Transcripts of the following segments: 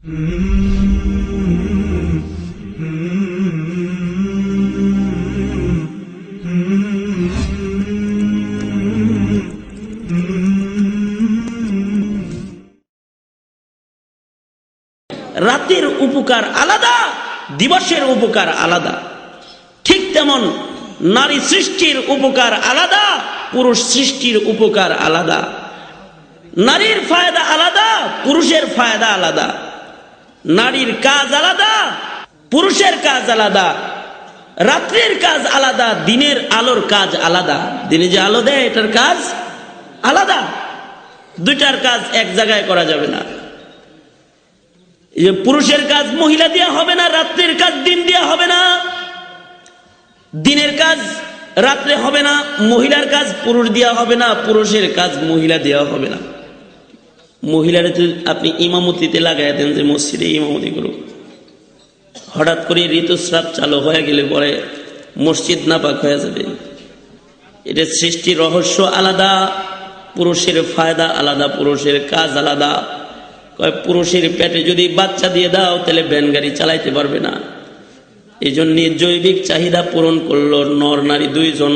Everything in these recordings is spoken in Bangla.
রাতের উপকার আলাদা, দিবসের উপকার আলাদা। ঠিক তেমন নারী সৃষ্টির উপকার আলাদা, পুরুষ সৃষ্টির উপকার আলাদা। নারীর ফায়দা আলাদা, পুরুষের ফায়দা আলাদা। নারীর কাজ আলাদা, পুরুষের কাজ আলাদা। রাত্রির কাজ আলাদা, দিনের আলোর কাজ আলাদা। দিনে যে আলো দেয় এটার কাজ আলাদা। দুইটার কাজ এক জায়গায় করা যাবে না। পুরুষের কাজ মহিলা দেওয়া হবে না, রাত্রের কাজ দিন দেওয়া হবে না। দিনের কাজ রাত্রে হবে না, মহিলার কাজ পুরুষ দেওয়া হবে না, পুরুষের কাজ মহিলা দেওয়া হবে না। মহিলারা আপনি ইমামতিতে লাগাই দেন যে মসজিদে ইমামতি করুক, হঠাৎ করে ঋতুস্রাব চালু হয়ে গেলে পরে মসজিদ নাপাক হয়ে যাবে। এটা সৃষ্টির রহস্য আলাদা, পুরুষের ফায়দা আলাদা, পুরুষের কাজ আলাদা। পুরুষের পেটে যদি বাচ্চা দিয়ে দাও তাহলে ভ্যান গাড়ি চালাইতে পারবে না। এই জন্য জৈবিক চাহিদা পূরণ করলো, নর নারী দুইজন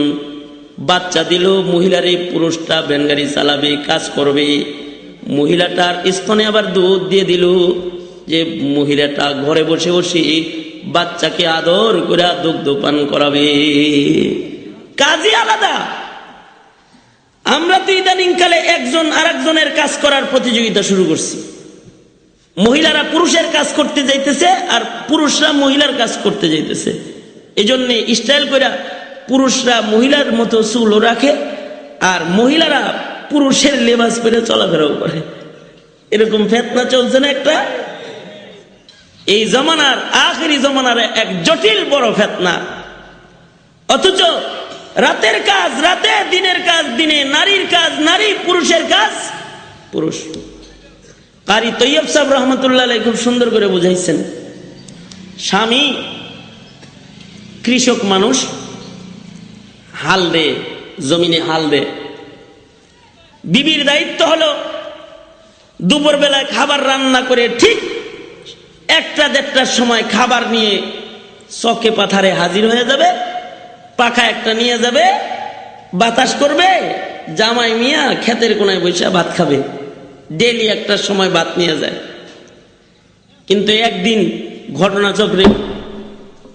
বাচ্চা দিল। মহিলারই পুরুষটা ভ্যান গাড়ি চালাবে, কাজ করবে। মহিলাটার স্তনে আবার দুধ দিয়ে দিল, যে মহিলাটা ঘরে বসে বসে বাচ্চাকে আদর করে দুগ্ধ পান করাবে। কাজই আলাদা। আমরা তো ইদানিং কালে একজন আরেকজনের কাজ করার প্রতিযোগিতা শুরু করছি। মহিলারা পুরুষের কাজ করতে যাইতেছে আর পুরুষরা মহিলার কাজ করতে যাইতেছে। এই জন্য স্টাইল করে পুরুষরা মহিলার মতো চুলও রাখে আর মহিলারা পুরুষের লেবাস পরে চলাফেরাও করে। এরকম ফেতনা চলছে না একটা? এই জমানার আখেরি জমানার এক জটিল বড় ফেতনা। অথচ রাতের কাজ রাতে, দিনের কাজ দিনে, নারীর কাজ নারী, পুরুষের কাজ পুরুষ। কারি তৈয়ব সাহেব রহমতুল্লাহ আলাইহি খুব সুন্দর করে বুঝাইছেন। স্বামী কৃষক মানুষ, হাল দে, জমিনে হাল দে। বিবির দায়িত্ব হলো দুপুর বেলায় খাবার রান্না করে ঠিক 1-1:30টার সময় খাবার নিয়ে চকে পাথারে হাজির হয়ে যাবে। পাখা একটা নিয়ে যাবে, বাতাস করবে, জামাই মিয়া ক্ষেতের কোনায় বসে ভাত খাবে। ডেলি একটার সময় ভাত নিয়ে যায়। কিন্তু একদিন ঘটনাচক্রে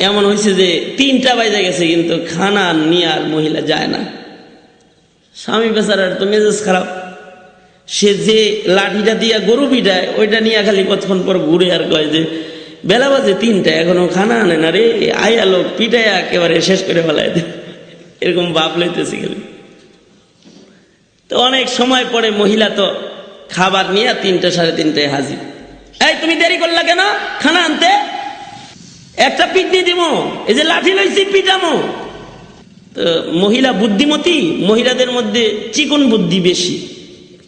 এমন হয়েছে যে 3টা বাজে গেছে, কিন্তু খানা নিয়ে আর মহিলা যায় না। স্বামী বেচারার তো মেজাজ খারাপ। সে যে লাঠিটা দিয়া গরু পিটায় ওইটা নিয়ে খালি কতক্ষণ পর ঘুরে আর কয় যে বেলা বাজে 3টা, এখনো খানা আনে না রে, আয়া লোক পিটায় একেবারে শেষ করে ফেলায় দে। এরকম ভাব লইতেছে গেলে। তো অনেক সময় পরে মহিলা তো খাবার নিয়ে 3টা 3:30টায় হাজির। এই তুমি দেরি করলা কেন খানা আনতে? একটা পিটনি দিব, এই যে লাঠি লইছি পিটামো। তো মহিলা বুদ্ধিমতী, মহিলাদের মধ্যে চিকন বুদ্ধি বেশি।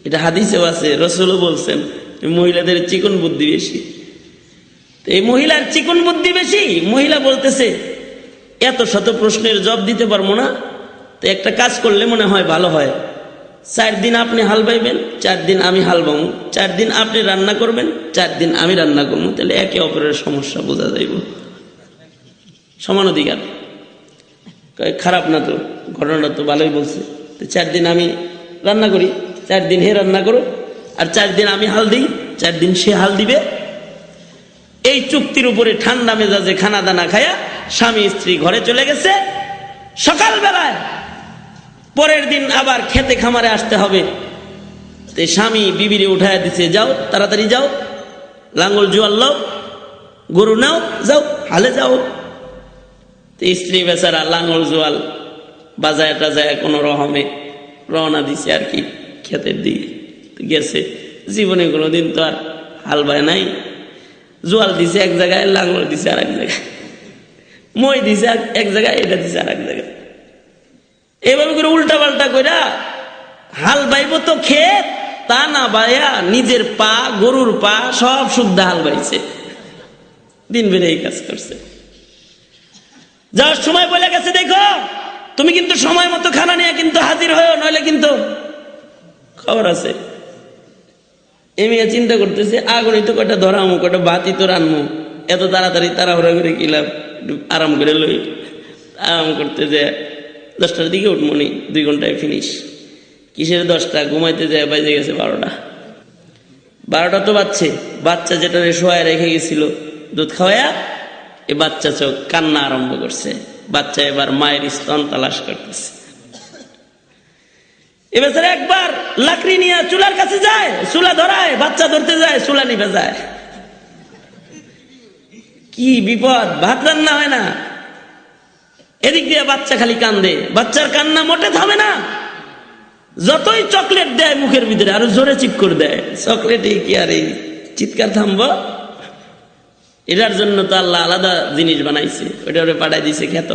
এটা হাদিসেও আছে, রাসূলও বলছেন মহিলাদের চিকন বুদ্ধি বেশি। এই মহিলার চিকন বুদ্ধি বেশি। মহিলা বলতেছে এত শত প্রশ্নের জবাব দিতে পারবো না, তো একটা কাজ করলে মনে হয় ভালো হয়। 4 দিন আপনি হাল বাইবেন, 4 দিন আমি হাল বাবো, 4 দিন আপনি রান্না করবেন, 4 দিন আমি রান্না করবো। তাহলে একে অপরের সমস্যা বোঝা যাইব। সমান অধিকার। খারাপ না তো, ঘটনাটা তো ভালোই বলছে। তো 4 দিন আমি রান্না করি, 4 দিন হে রান্না করো, আর 4 দিন আমি হাল দিই, 4 দিন সে হাল দিবে। এই চুক্তির উপরে ঠান্ডা মেজাজে খানা দানা খায়া স্বামী স্ত্রী ঘরে চলে গেছে। সকাল বেলায় পরের দিন আবার খেতে খামারে আসতে হবে। তো স্বামী বিবিরে উঠায় দিছে, যাও তাড়াতাড়ি যাও, লাঙ্গল জোয়াল লাও, গরু নাও, যাও হালে যাও। তো স্ত্রী বেচারা লাঙ্গল জোয়াল বাজায় টাজায় কোনো রকমে রওনা দিছে আর কি ক্ষেতের দিকে। গেছে, জীবনে কোনোদিন তো আর হাল বায় নাই। জোয়াল দিছে এক জায়গায়, লাঙ্গল দিছে আর এক জায়গায়, মই দিছে এক জায়গায়, এটা দিছে আর এক জায়গায়। এভাবে করে উল্টা পাল্টা কইরা হাল বাইব তো ক্ষেত, তা না বাইয়া নিজের পা, গরুর পা সব শুদ্ধ হাল বাইছে। দিন বেড়ে এই কাজ করছে। যাওয়ার সময় বলে গেছে, দেখো তুমি কিন্তু সময় মতো খানা নিয়ে কিন্তু হাজির হয়েও, নইলে কিন্তু খবর আছে। এমনি চিন্তা করতেছে আগুনই তো কয়টা ধরামো, কয়টা বাতি তো রানমো, এত তাড়াতাড়ি তাড়াহুড়া করে কিলাম, একটু আরাম করে লই। আরাম করতে যায় 10টার দিকে উঠমো নি, 2 ঘন্টায় ফিনিশ। কিসের 10টা, ঘুমাইতে যায় বাজে গেছে 12টা। 12টা তো বাচ্চে, বাচ্চা যেটা শোয়ায় রেখে গেছিল দুধ খাওয়ায়া, এ বাচ্চা চোখ কান্না আরম্ভ করছে। বাচ্চা এবার মায়ের স্তন তালাশ করতেছে। এবার একবার লাকড়ি নিয়ে চুলার কাছে যায়, চুলা ধরায়, বাচ্চা ধরতে যায়, চুলা নিভে যায়। কি বিপদ, ভাত রান্না হয় না। এদিক দিয়ে বাচ্চা খালি কান্দে, বাচ্চার কান্না মোটে থামে না। যতই চকলেট দেয় মুখের ভিতরে আরো জোরে চিৎকার দেয়। চকলেটে কি আর এই চিৎকার থামবো? এটার জন্য তো আল্লাহ আলাদা জিনিস বানাইছে, ওটা ওরে পাঠাই দিছে খেত।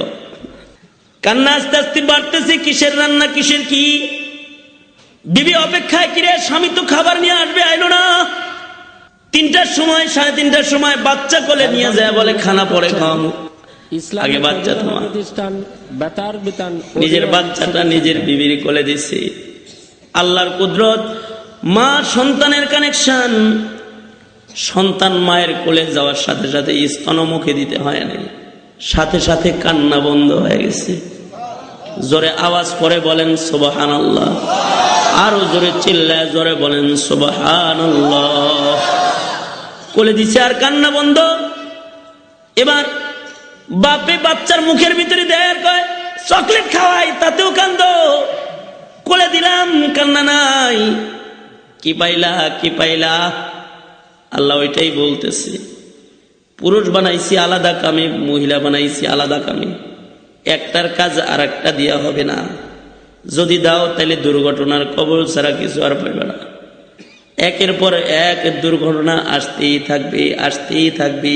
কান্না আস্তে আস্তে বাড়তেছে, কিসের রান্না, কিসের কি। বিবি অপেক্ষায়, কিরে স্বামী তো খাবার নিয়ে আসবে, আইলো না। 3টার সময়, 3:30টার সময় বাচ্চা কোলে নিয়ে যায়, বলে খানা পরে খাওয়াবো, আগে বাচ্চা তোমার। নিজের বাচ্চাটা নিজের বিবির কোলে দিছে। আল্লাহর কুদরত, মা সন্তানের কানেকশন। সন্তান মায়ের কোলে যাওয়ার সাথে সাথে স্তন মুখে দিতে হয় নাই, সাথে সাথে কান্না বন্ধ হয়ে গেছে। জোরে আওয়াজ করে বলেন সুবহানাল্লাহ। আরো জোরে চিল্লায় জোরে বলেন সুবহানাল্লাহ। কোলে দিছে আর কান্না বন্ধ। এবার বাপে বাচ্চার মুখের ভিতরে দেয়, কয় চকলেট খাওয়াই, তাতেও কান্দ। কোলে দিলাম, কান্না নাই। কি পাইলা, কি পাইলা? আল্লাহ ওইটাই বলতেছে, পুরুষ বানাইছি আলাদা কামে, মহিলা বানাইছি আলাদা কামে। একটার কাজ আর একটা দেওয়া হবে না। যদি দাও তাহলে দুর্ঘটনার কবল ছাড়া কিছু আর পাইবে না। একের পর এক দুর্ঘটনা আসতেই থাকবে, আসতেই থাকবে,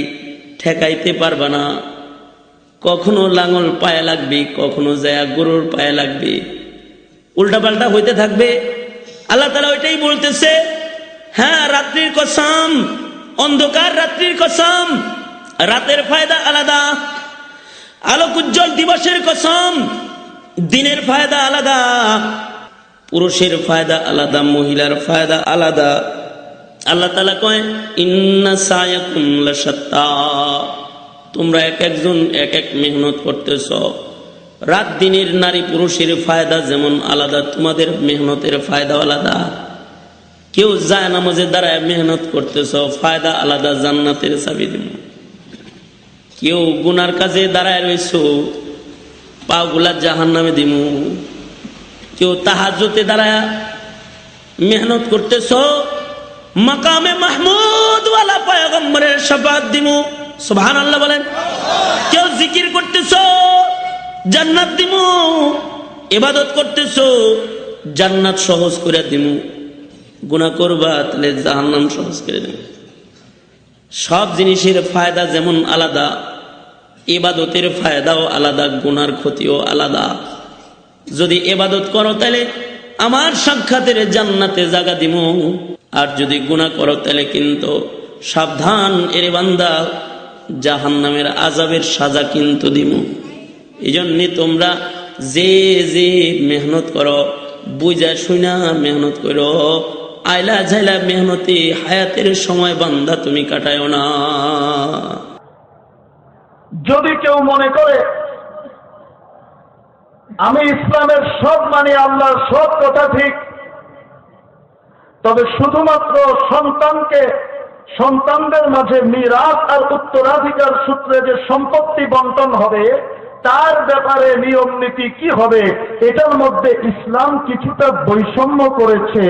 ঠেকাইতে পারবে না। কখনো লাঙল পায়ে লাগবে, কখনো যায় গরুর পায়ে লাগবে, উল্টাপাল্টা হইতে থাকবে। আল্লাহ তাআলা ওইটাই বলতেছে, হ্যাঁ রাত্রির কসম, অন্ধকার রাত্রির কসম, রাতের ফায়দা আলাদা। আলোক উজ্জ্বল দিবসের কসম, দিনের ফায়দা আলাদা। পুরুষের ফায়দা আলাদা, মহিলার ফায়দা আলাদা। আল্লাহ তাআলা কয়, ইন্না সায়াকুম লাশাত্তা, তোমরা এক একজন এক এক মেহনত করতেছ। রাত দিনের নারী পুরুষের ফায়দা যেমন আলাদা, তোমাদের মেহনতের ফায়দা আলাদা। কেউ যায় নামাজে দাঁড়ায় মেহনত করতেছ, ফায়দা আলাদা, জান্নাতের চাবি দিব। কেউ গুনার কাজে দাঁড়ায় রয়েছ, পাগুলা জাহান্নামে দিব। কেউ তাহাজ্জুদে দাঁড়ায় মেহনত করতেছ, মাকামে মাহমুদ ওয়ালা পয়গম্বরের শাফাত দিব। সুবহানাল্লাহ বলেন। কেউ জিকির করতেছ, জান্নাত দিব। ইবাদত করতেছ, জান্নাত সহজ করে দিব। গুনাহ করবা তাহলে জাহান্নাম সহজ করে দেব। সব জিনিসের ফায়দা যেমন আলাদা, ইবাদতের ফায়দাও আলাদা, গুনার ক্ষতিও আলাদা। যদি ইবাদত করো তাহলে আমার সাক্ষাতের জান্নাতে জায়গা দিব, আর যদি গুনাহ করো তাহলে কিন্তু সাবধান, এর বান্দা জাহান্নামের আযাবের সাজা কিন্তু দিব। এই জন্য তোমরা যে যে মেহনত করো, বুঝা শুনা মেহনত করো। আইলা ঝাইলা মেহনতি হায়াতের সময় বান্দা তুমি কাটায়ও না। যদি কেউ মনে করে আমি ইসলামের সব মানি, আল্লাহর সব কথা ঠিক, তবে শুধুমাত্র সন্তানদের মাঝে মিরাস আর উত্তরাধিকার সূত্রে যে সম্পত্তি বন্টন হবে, তার ব্যাপারে নিয়ম নীতি কি হবে, এটার মধ্যে ইসলাম কিছুটা বৈষম্য করেছে।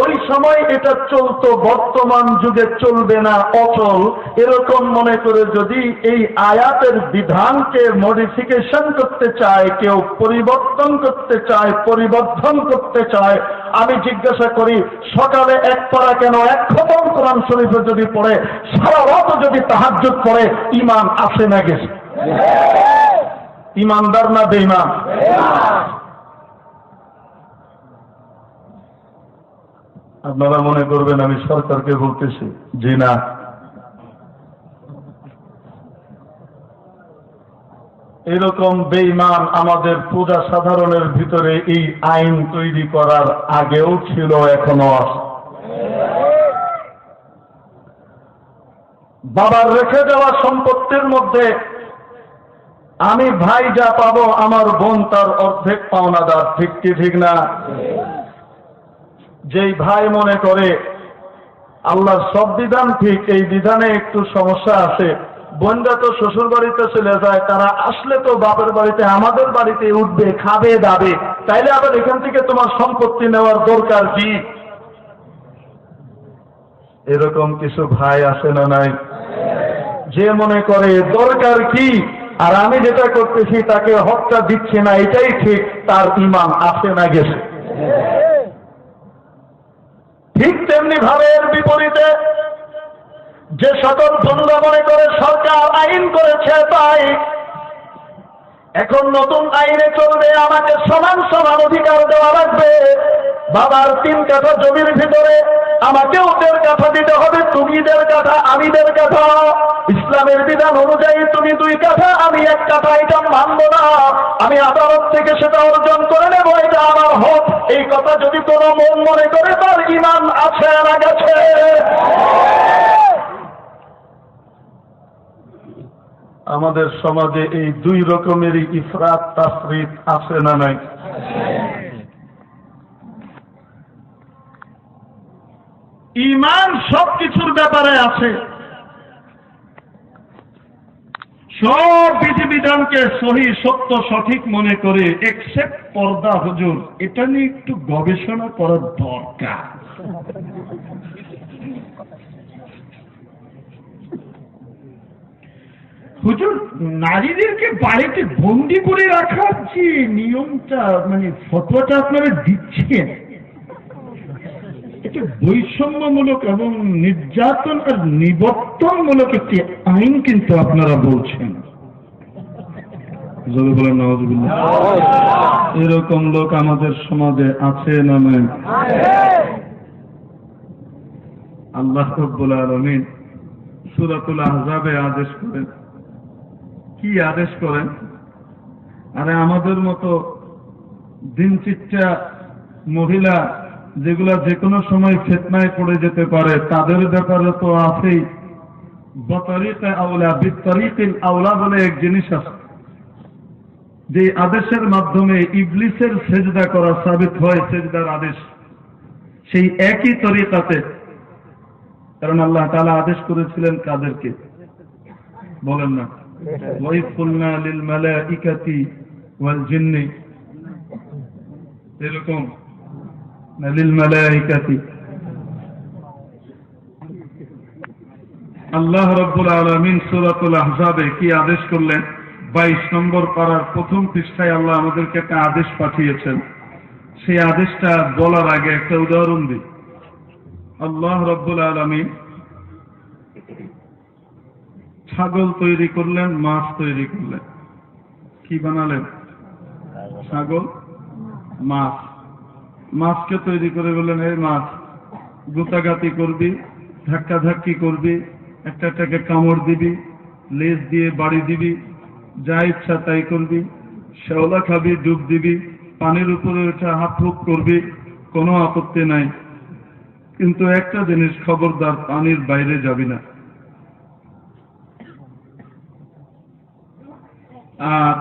ওই সময় এটা চলতো, বর্তমান যুগে চলবে না, অচল। এরকম মনে করে যদি এই আয়াতের বিধানকে মডিফিকেশন করতে চায়, কেউ পরিবর্তন করতে চায়, পরিবর্ধন করতে চায়, আমি জিজ্ঞাসা করি, সকালে এক পারা কেন, এক খতম কোরআন শরীফে যদি পড়ে, সারা রাত যদি তাহাজ্জুদ পড়ে, ঈমান আসে না গেছে? ইমানদার না বেঈমান? আপনারা মনে করবেন আমি সরকারকে বলতেছি, জি না। এরকম বেঈমান আমাদের প্রজা সাধারণের ভিতরে এই আইন তৈরি করার আগেও ছিল, এখনো আছে। বাবার রেখে যাওয়া সম্পত্তির মধ্যে আমি ভাই যা পাবো আমার বোন তার অর্ধেক পাওনাদার, ঠিক কি ঠিক না? যেই ভাই মনে করে আল্লাহর সব বিধান ঠিক, এই বিধানে একটু সমস্যা আছে, বোনরা তো শ্বশুর বাড়িতে চলে যায়, তারা আসলে তো বাপের বাড়িতে আমাদের বাড়িতে উঠবে, খাবে দাবে, তাইলে আবার এখান থেকে তোমার সম্পত্তি নেওয়ার দরকার কি? এরকম কিছু ভাই আছে না নাই? যে মনে করে দরকার কি, আর আমি যেটা করতেছি তাকে হকটা দিচ্ছে না, এটাই ঠিক, তার ঈমান আছে না গেছে? ঠিক তেমনি ভাবে এর বিপরীতে যে সকল বন্ধা মনে করে সরকার আইন করেছে তাই এখন নতুন আইনে চলবে, আমাকে সমান সমান অধিকার দেওয়া লাগবে, বাবার 3 কাঠা জমির ভিতরে আমাকেও 1.5 কাঠা দিতে হবে, তুমি 1.5 কাঠা আমি 1.5 কাঠা, ইসলামের বিধান অনুযায়ী তুমি 2 কাঠা আমি 1 কাঠা, এটা মানব না, আমি আদালত থেকে সেটা অর্জন করে নেব, এটা আমার হক। এই কথা যদি কোনো মন মনে করে তার ঈমান আছে না গেছে? আমাদের সমাজে এই 2 রকমেরই ইফরাত তাফরিত আছে না নাই? ঈমান সবকিছুর ব্যাপারে আছে, সব বিধিবিধানকে সহি সত্য সঠিক মনে করে এক্সেপ্ট পর্দা হুজুর, এটা নিয়ে একটু গবেষণা করার দরকার। হুজুর, নারীদেরকে বাড়িতে বন্দি করে রাখার যে নিয়মটা, মানে ফতোয়াটা আপনারা দিচ্ছেন, এটা বৈষম্যমূলক এবং নির্যাতন আর নিবর্তনমূলক একটি আইন কিন্তু আপনারা বলছেন। যদি বলেন নাউযুবিল্লাহ। এরকম লোক আমাদের সমাজে আছে না নাই? আল্লাহ রাব্বুল আলামিন সূরাতুল আহজাবে আদেশ করেন, কি আদেশ করেন? আরে আমাদের মতো দিনচিচ্চা মহিলা যেগুলা যে কোনো সময় ফিতনায় পড়ে যেতে পারে, তাদের ব্যাপারে তো আছেই বতরিকা আওলা বিতরিকিল আওলা বলে এক জিনিস আছে, যে আদেশের মাধ্যমে ইবলিসের সেজদা করা সাবিত হয়, সেজদার আদেশ সেই একই তরিকাতে। কারণ আল্লাহ তাআলা আদেশ করেছিলেন কাদেরকে বলেন না? ওয়াইদ কুলনা লিল মালাইকাতি ওয়াল জিন্নি, এরকম লিল মালাইকাতি। আল্লাহ রাব্বুল আলামিন সূরাতুল আহজাবে কি আদেশ করলেন? 22 নম্বর পারার প্রথম পৃষ্ঠায় আল্লাহ আমাদেরকে একটা আদেশ পাঠিয়েছেন। সেই আদেশটা বলার আগে একটা উদাহরণ দিই। আল্লাহ রাব্বুল আলামিন ছাগল তৈরি করলেন, মাছ তৈরি করলেন, কি বানালেন? ছাগল, মাছ। মাছকে তৈরি করে বললেন, এই মাছ গোতাগাতি করবি, ধাক্কাধাক্কি করবি, একটাকে কামড় দিবি, লেজ দিয়ে বাড়ি দিবি, যা ইচ্ছা তাই করবি, শ্যাওলা খাবি, ডুব দিবি, পানির উপরে ওঠা হাত হুক করবি, কোনো আপত্তি নাই, কিন্তু একটা জিনিস খবরদার, পানির বাইরে যাবি না। আর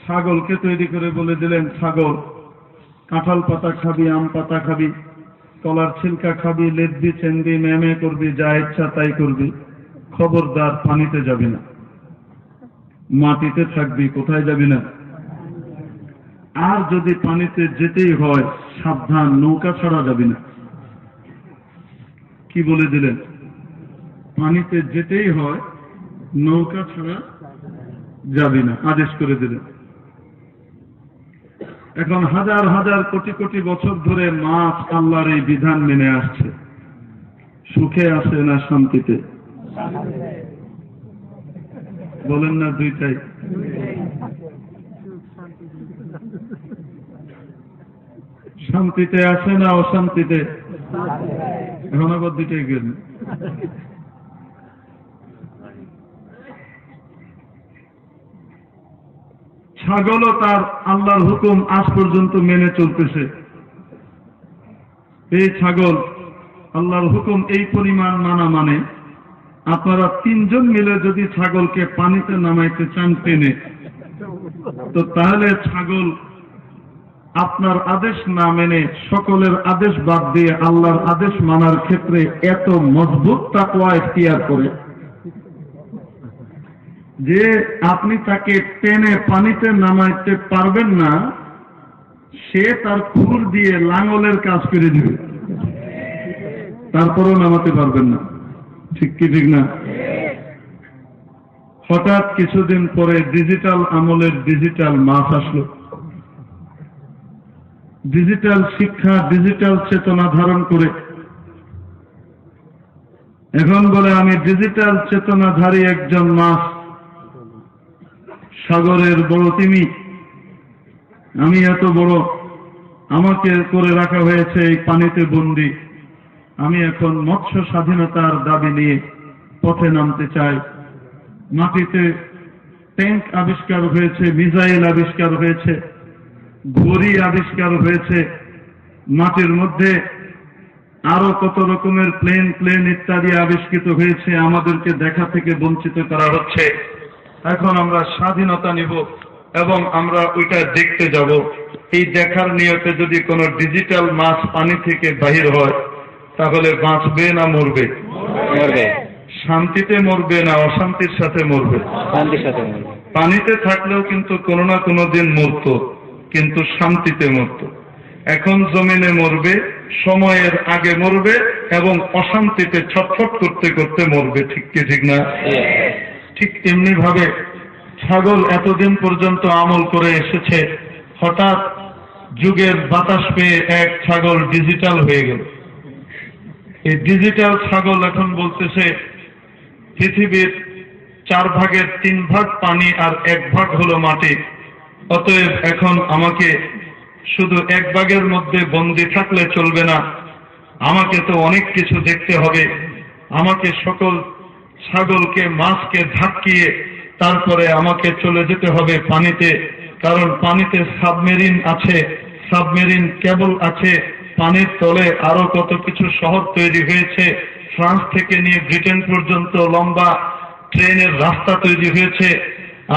ছাগলকে তৈরি করে বলে দিলেন, ছাগল কাঁঠাল পাতা খাবি, আম পাতা খাবি, কলার ছিলকা খাবি, লেদবি, চেনবি, মেমে করবি, যা ইচ্ছা তাই করবি, খবরদার পানিতে যাবি না, মাটিতে থাকবি, কোথায় যাবি না। আর যদি পানিতে যেতেই হয় সাবধান, নৌকা ছাড়া যাবি না। কি বলে দিলেন? পানিতে যেতেই হয়, নৌকা ছাড়া যাবি না, আদেশ করে দিলেন। এখন হাজার হাজার কোটি কোটি বছর ধরে মাছ আল্লাহর এই বিধান মেনে আসছে, সুখে আছে না শান্তিতে? বলেন না দুইটাই। শান্তিতে আছে না অশান্তিতে? এখন আবার দুইটাই গেল। ছাগলও তার আল্লাহর হুকুম আজ পর্যন্ত মেনে চলতেছে। এই ছাগল আল্লাহর হুকুম এই পরিমাণ মানা মানে আপনারা 3 জন মিলে যদি ছাগলকে পানিতে নামাইতে চান টেনে, তো তাহলে ছাগল আপনার আদেশ না মেনে সকলের আদেশ বাদ দিয়ে আল্লাহর আদেশ মানার ক্ষেত্রে এত মজবুত তাকওয়া ইখতিয়ার করে যে আপনি তাকে টেনে পানিতে নামাইতে পারবেন না, সে তার খুর দিয়ে লাঙলের কাজ করে দিবে, তারপরও নামাতে পারবেন না। ঠিক কি ঠিক না? হঠাৎ কিছুদিন পরে ডিজিটাল আমলের ডিজিটাল মাস আসলো। ডিজিটাল শিক্ষা, ডিজিটাল চেতনা ধারণ করে এখন বলে আমি ডিজিটাল চেতনাধারী একজন মাছ, সাগরের বড় তিমি, আমি এত বড়, আমাকে করে রাখা হয়েছে এই পানিতে বন্দী, আমি এখন মৎস্য স্বাধীনতার দাবি নিয়ে পথে নামতে চাই। মাটিতে ট্যাঙ্ক আবিষ্কার হয়েছে, মিসাইল আবিষ্কার হয়েছে, ঘড়ি আবিষ্কার হয়েছে, মাটির মধ্যে আরো কত রকমের প্লেন ইত্যাদি আবিষ্কৃত হয়েছে, আমাদেরকে দেখা থেকে বঞ্চিত করা হচ্ছে। এখন আমরা স্বাধীনতা নিব এবং আমরা ওইটা দেখতে যাব। এই দেখার নিয়তে যদি কোনো ডিজিটাল মাছ পানি থেকে বাহির হয়, তাহলে বাঁচবে না মরবে? মরবে। শান্তিতে মরবে না অশান্তির সাথে মরবে? শান্তির সাথে মরবে। পানিতে থাকলেও কিন্তু কোনো না কোনো দিন মরত, কিন্তু শান্তিতে মরত। এখন জমিনে মরবে, সময়ের আগে মরবে এবং অশান্তিতে ছটফট করতে করতে মরবে। ঠিক কি ঠিক না? ঠিক তেমনি ভাবে ছাগল এতদিন পর্যন্ত আমল করে এসেছে, হঠাৎ যুগের বাতাস পেয়ে এক ছাগল ডিজিটাল হয়ে গেল। এই ডিজিটাল ছাগল এখন বলতেছে পৃথিবীর 4 ভাগের 3 ভাগ পানি আর 1 ভাগ হলো মাটি, অতএব এখন আমাকে শুধু 1 ভাগের মধ্যে বন্দী থাকলে চলবে না, আমাকে তো অনেক কিছু দেখতে হবে। আমাকে সকল ছাগলকে, মাছকে ধাক্কিয়ে তারপরে আমাকে চলে যেতে হবে পানিতে, কারণ পানিতে সাবমেরিন আছে, সাবমেরিন কেবল আছে, পানির তলে আরো কত কিছু শহর তৈরি হয়েছে, ফ্রান্স থেকে নিয়ে ব্রিটেন পর্যন্ত লম্বা ট্রেনের রাস্তা তৈরি হয়েছে,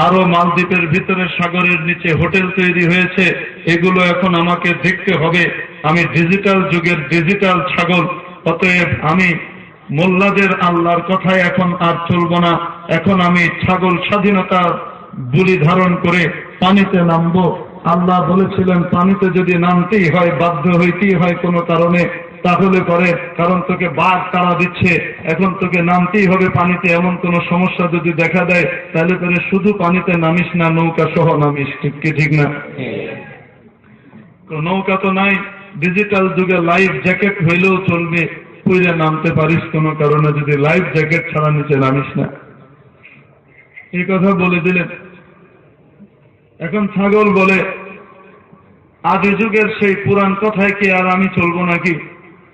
আরো মালদ্বীপের ভিতরে সাগরের নিচে হোটেল তৈরি হয়েছে। এগুলো এখন আমাকে দেখতে হবে। আমি ডিজিটাল যুগের ডিজিটাল ছাগল, অতএব আমি মোল্লাদের আল্লাহর কথায় এখন আর চলব না। এখন আমি ছাগল স্বাধীনতার বুলি ধারণ করে পানিতে নামবো। আল্লাহ বলেছিলেন পানিতে যদি নামতেই হয়, বাধ্য হইতেই হয় কোনো কারণে, তাহলে পরে, কারণ তোকে বাঘ তাড়া দিচ্ছে, এখন তোকে নামতেই হবে পানিতে, এমন কোনো সমস্যা যদি দেখা দেয়, তাহলে পরে শুধু পানিতে নামিস না, নৌকা সহ নামিস। ঠিক কি ঠিক না? নৌকা তো নাই, ডিজিটাল যুগে লাইফ জ্যাকেট হইলেও চলবে, পুইরে নামতে পারিস কোনো কারণে, যদি লাইফ জ্যাকেট ছাড়া নিচে নামিস না। এই কথা বলে দিলেন। এখন ছাগল বলে আদি যুগের সেই পুরাণ কথায় কি আর আমি চলবো নাকি?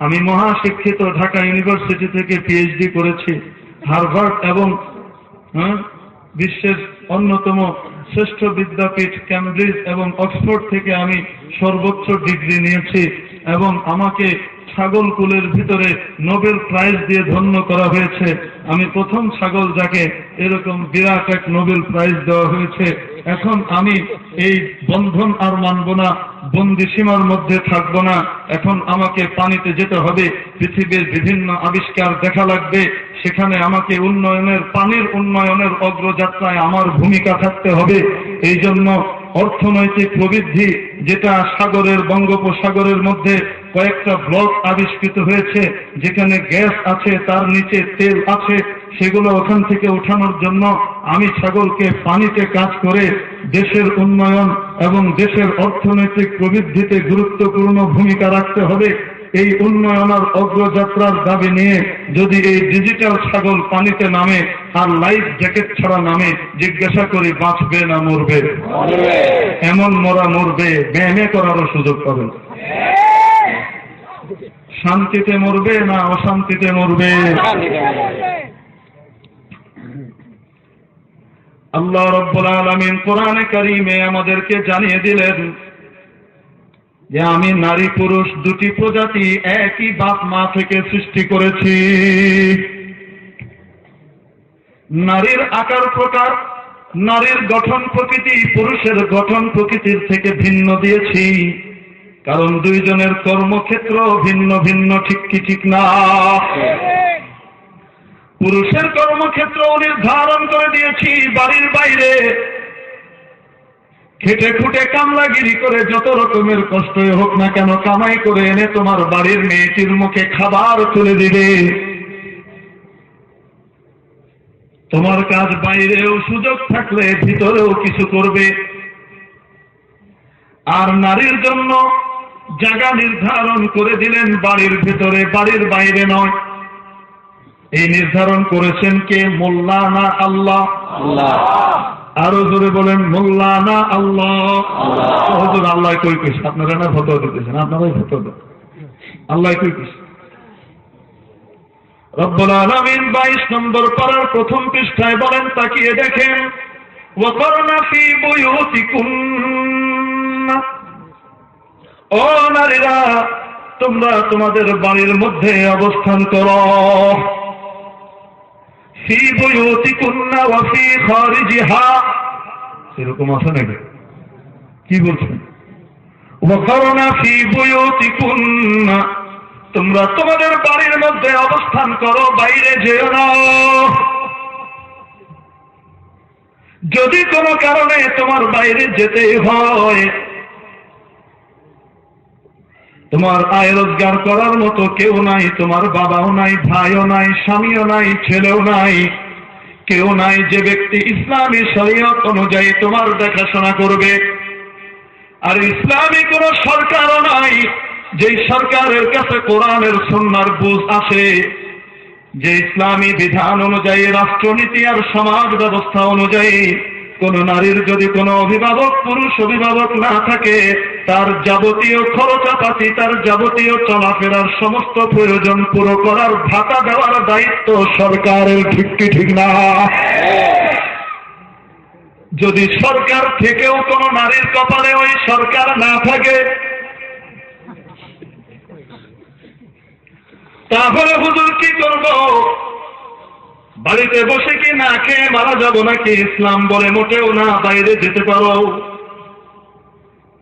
আমি মহাশিক্ষিত, ঢাকা ইউনিভার্সিটি থেকে পিএইচডি করেছি, হার্ভার্ড এবং বিশ্বের অন্যতম শ্রেষ্ঠ বিদ্যাপীঠ ক্যামব্রিজ এবং অক্সফোর্ড থেকে আমি সর্বোচ্চ ডিগ্রি নিয়েছি, এবং আমাকে ছাগল কুলের ভিতরে নোবেল প্রাইজ দিয়ে ধন্য করা হয়েছে। আমি প্রথম ছাগল যাকে এরকম বিরাট এক নোবেল প্রাইজ দেওয়া হয়েছে। এখন আমি এই বন্ধন আর মানব না, বন্দিসীমার মধ্যে থাকবো না। এখন আমাকে পানিতে যেতে হবে, পৃথিবীর বিভিন্ন আবিষ্কার দেখা লাগবে, সেখানে আমাকে উন্নয়নের, পানির উন্নয়নের অগ্রযাত্রায় আমার ভূমিকা থাকতে হবে। এই জন্য অর্থনৈতিক প্রবৃদ্ধি, যেটা সাগরের, বঙ্গোপসাগরের মধ্যে কয়েকটা ব্লক আবিষ্কৃত হয়েছে, যেখানে গ্যাস আছে, তার নিচে তেল আছে, সেগুলো ওখান থেকে ওঠানোর জন্য আমি ছাগলকে পানিতে কাজ করে দেশের উন্নয়ন এবং দেশের অর্থনৈতিক প্রবৃদ্ধিতে গুরুত্বপূর্ণ ভূমিকা রাখতে হবে। এই উন্নয়নের অগ্রযাত্রার দাবি নিয়ে যদি এই ডিজিটাল ছাগল পানিতে নামে আর লাইফ জ্যাকেট ছাড়া নামে, জিজ্ঞাসা করি বাঁচবে না মরবে? এমন মরা মরবে, ব্যায়ামে করারও সুযোগ পাবে। শান্তিতে মরবে না অশান্তিতে মরবে? আল্লাহ রাব্বুল আলামিন কোরআনে কারীমে আমাদেরকে জানিয়ে দিলেন যে আমি নারী পুরুষ দুটি প্রজাতি একই বাপ মা থেকে সৃষ্টি করেছি। নারীর আকার প্রকার, নারীর গঠন প্রকৃতি পুরুষের গঠন প্রকৃতির থেকে ভিন্ন দিয়েছি, কারণ দুইজনের কর্মক্ষেত্র ভিন্ন ভিন্ন, ঠিক কি ঠিক না? পুরুষের কর্মক্ষেত্র নির্ধারণ করে দিয়েছি বাড়ির বাইরে, খেটে খুটে কামলাগিরি করে যত রকমের কষ্টই হোক না কেন কামাই করে এনে তোমার বাড়ির মেয়েটির মুখে খাবার তুলে দিবে। তোমার কাজ বাইরেও সুযোগ থাকলে ভিতরেও কিছু করবে। আর নারীর জন্য জায়গা নির্ধারণ করে দিলেন বাড়ির ভিতরে, বাড়ির বাইরে নয়। এই নির্ধারণ করেছেন কে? মোল্লা না আল্লাহ? আরো জোরে বলেন, মোল্লা না আল্লাহ? হুজুর আল্লাহ কই কইছে? আপনারা না ফতোয়া দিতেছেন, আপনারাই ফতোয়া দেন। আল্লাহ কই কইছে? রব্বুল আলামিন 22 নম্বর পারার প্রথম পৃষ্ঠায় বলেন, তাকিয়ে দেখেন, ওয়াকারনা ফি বুয়ুতিকুন্না, ও নারীরা তোমরা তোমাদের বাড়ির মধ্যে অবস্থান করো। ফি বুয়ুতিকুন্না ওয়া ফি খারিজিহা, এরকম আছে নাকি? কি বলছেন? ওয়াকারনা ফি বুয়ুতিকুন্না, তোমরা তোমাদের বাড়ির মধ্যে অবস্থান করো, বাইরে যেও না। যদি কোনো কারণে তোমার বাইরে যেতে হয়, তোমার আয় রোজগার করার মতো কেউ নাই, তোমার বাবাও নাই, ভাইও নাই, স্বামীও নাই, ছেলেও নাই, কেউ নাই যে ব্যক্তি ইসলামী শরীয়ত অনুযায়ী তোমার দেখাশোনা করবে। আর ইসলামী কোন সরকারও নাই যে সরকারের কাছে কোরআনের সুন্নাহর বুঝ আসে, যে ইসলামী বিধান অনুযায়ী রাষ্ট্রনীতি আর সমাজ ব্যবস্থা অনুযায়ী কোন নারীর যদি কোনো অভিভাবক, পুরুষ অভিভাবক না থাকে, তার যাবতীয় খরচাপাতি, তার যাবতীয় চলাফেরার সমস্ত প্রয়োজন পুরো করার ভাতা দেওয়ার দায়িত্ব সরকারের, ঠিক কি ঠিক না? যদি সরকার থেকেও কোন নারীর কপালে ওই সরকার না থাকে, তাহলে হুজুর কি করব? বাড়িতে বসে কি না খেয়ে মারা যাব নাকি? ইসলাম বলে মোটেও না, বাইরে যেতে পারো।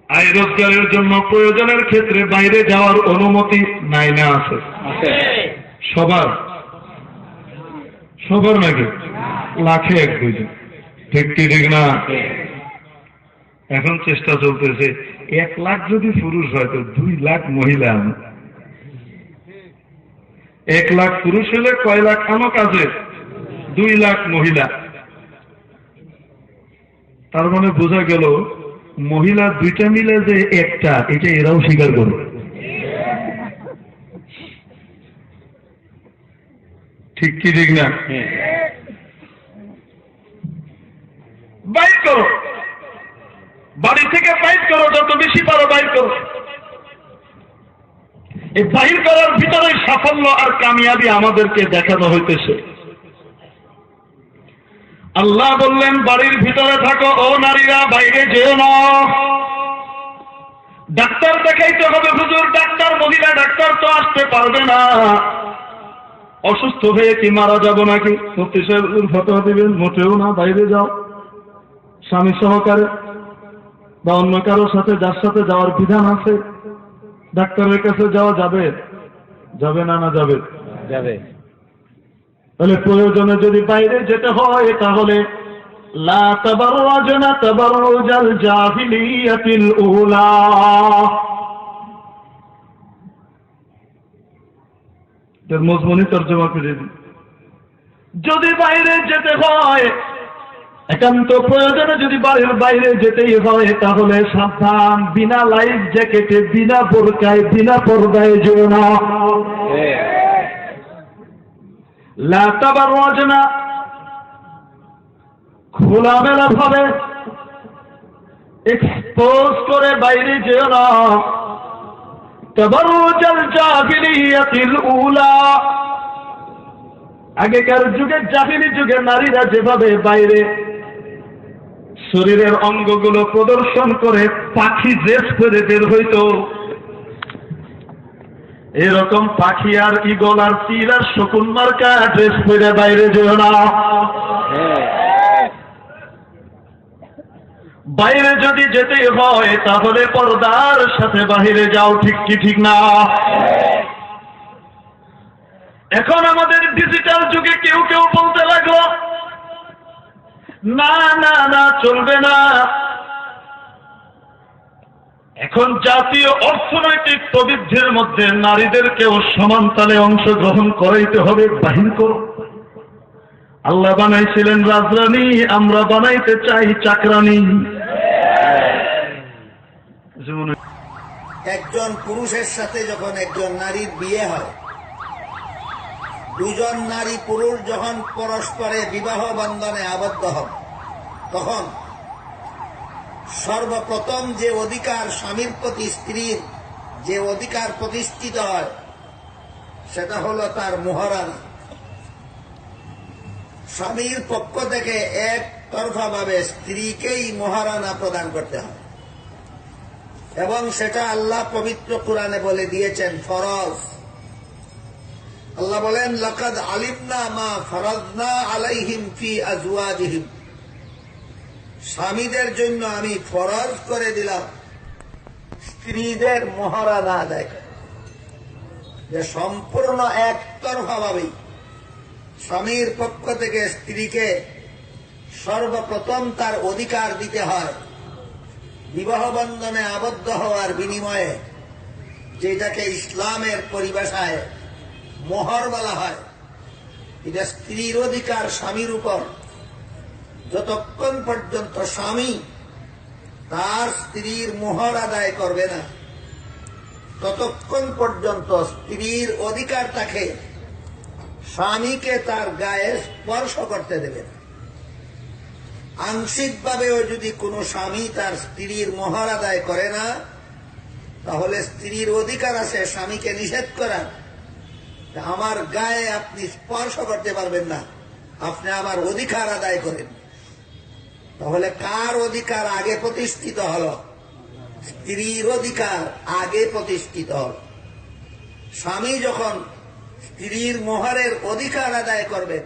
আয় রোজগারের জন্য প্রয়োজনের ক্ষেত্রে বাইরে যাওয়ার অনুমতি নাই না? আছে সবার, সবার নাকি? লাখে এক দুইজন, ঠিক কি ঠিক না? এখন চেষ্টা চলতেছে 1 লাখ যদি পুরুষ হয় তো 2 লাখ মহিলা। 1 লাখ পুরুষ হলে কয় লাখ আনো কাজে? 2 লাখ মহিলা। তার মানে বোঝা গেল মহিলা 2টা মিলে যে একটা, এটা এরাও স্বীকার করে। ঠিক কি ঠিক না? বাইর করো, বাড়ি থেকে বাইর করো, যত বেশি পারো বাইর করো। এই বাহির করার ভিতরে সাফল্য আর কামিয়াবি আমাদেরকে দেখানো হইতেছে। আল্লাহ বললেন বাড়ির ভিতরে থাকো, ও নারীরা বাইরে যেও না। ডাক্তার দেখাইতে হবে হুজুর, ডাক্তার, মহিলা ডাক্তার তো আসতে পারবে না। অসুস্থ হয়ে কি মারা যাব নাকি? মুফতি সাহেব ফতোয়া দিবেন, মোটেও না, বাইরে যাও স্বামী সহকারে বা অন্য কারোর সাথে, যার সাথে যাওয়ার বিধান আছে। ডাক্তারের কাছে যাওয়া যাবে? যাবে না? না যাবে? যাবে। তাহলে প্রয়োজনে যদি বাইরে যেতে হয় তাহলে লা তাবাররাজনা তাবাররুজাল জাহিলিয়াতিল উলা, এর মজমুনি তরজমা করে দিন। যদি বাইরে যেতে হয়, একান্ত প্রয়োজনে যদি বাড়ির বাইরে যেতেই হয়, তাহলে সাবধান, বিনা লাইফ জ্যাকেটে, বিনা বোরকায়, বিনা পর্দায় যেও না। লা তাবাররাজনা, খোলামেলা ভাবে এক্সপোজ করে বাইরে যেও না। তাবাররুজাল জাহিলিয়াতিল উলা, আগেকার যুগে, জাহিলি যুগে নারীরা যেভাবে বাইরে শরীরের অঙ্গগুলো প্রদর্শন করে পাখি ড্রেস পরে বের হইত, এরকম পাখি আর ঈগল আর চিল আর শকুন মার্কা ড্রেস পরে বাইরে যেও না। বাইরে যদি যেতে হয় তাহলে পর্দার সাথে বাহিরে যাও, ঠিক কি ঠিক না? এখন আমাদের ডিজিটাল যুগে কেউ কেউ বলতে লাগলো, না না না, চলবে না। এখন জাতীয় অর্থনৈতিক প্রবৃদ্ধির মধ্যে নারীদেরকেও সমান তালে অংশগ্রহণ করাইতে হবে, বাহির করো। আল্লাহ বানাইছিলেন রাজরানী, আমরা বানাইতে চাই চাকরানী। একজন পুরুষের সাথে যখন একজন নারীর বিয়ে হয়, দুজন নারী পুরুষ যখন পরস্পরে বিবাহ বন্ধনে আবদ্ধ হন, তখন সর্বপ্রথম যে অধিকার স্বামীর প্রতি স্ত্রীর যে অধিকার প্রতিষ্ঠিত হয় সেটা হল তার মোহরানা। স্বামীর পক্ষ থেকে একতরফাভাবে স্ত্রীকেই মোহরানা প্রদান করতে হয়, এবং সেটা আল্লাহ পবিত্র কুরআনে বলে দিয়েছেন ফরজ। আল্লাহ বলেন, লাকাদ আলিমনা মা ফরাজনা আলাইহিম ফি আজওয়াজিহিম, স্বামীদের জন্য আমি ফরজ করে দিলাম স্ত্রীদের মোহরানা আদায় করে, যে সম্পূর্ণ একতরফাভাবেই স্বামীর পক্ষ থেকে স্ত্রীকে সর্বপ্রথম তার অধিকার দিতে হয় বিবাহ বন্ধনে আবদ্ধ হওয়ার বিনিময়ে, যেটাকে ইসলামের পরিভাষায় মোহর বলা হয়। এটা স্ত্রীর অধিকার স্বামীর উপর। যতক্ষণ পর্যন্ত স্বামী তার স্ত্রীর মোহর আদায় করবে না, ততক্ষণ পর্যন্ত স্ত্রীর অধিকার তাকে স্বামীকে তার গায়ে স্পর্শ করতে দেবে না। আংশিকভাবেও যদি কোনো স্বামী তার স্ত্রীর মোহর আদায় করে না, তাহলে স্ত্রীর অধিকার আছে স্বামীকে নিষেধ করার, আমার গায়ে আপনি স্পর্শ করতে পারবেন না, আপনি আমার অধিকার আদায় করেন। তাহলে কার অধিকার আগে প্রতিষ্ঠিত হল? স্ত্রীর অধিকার আগে প্রতিষ্ঠিত হল। স্বামী যখন স্ত্রীর মোহরের অধিকার আদায় করবেন,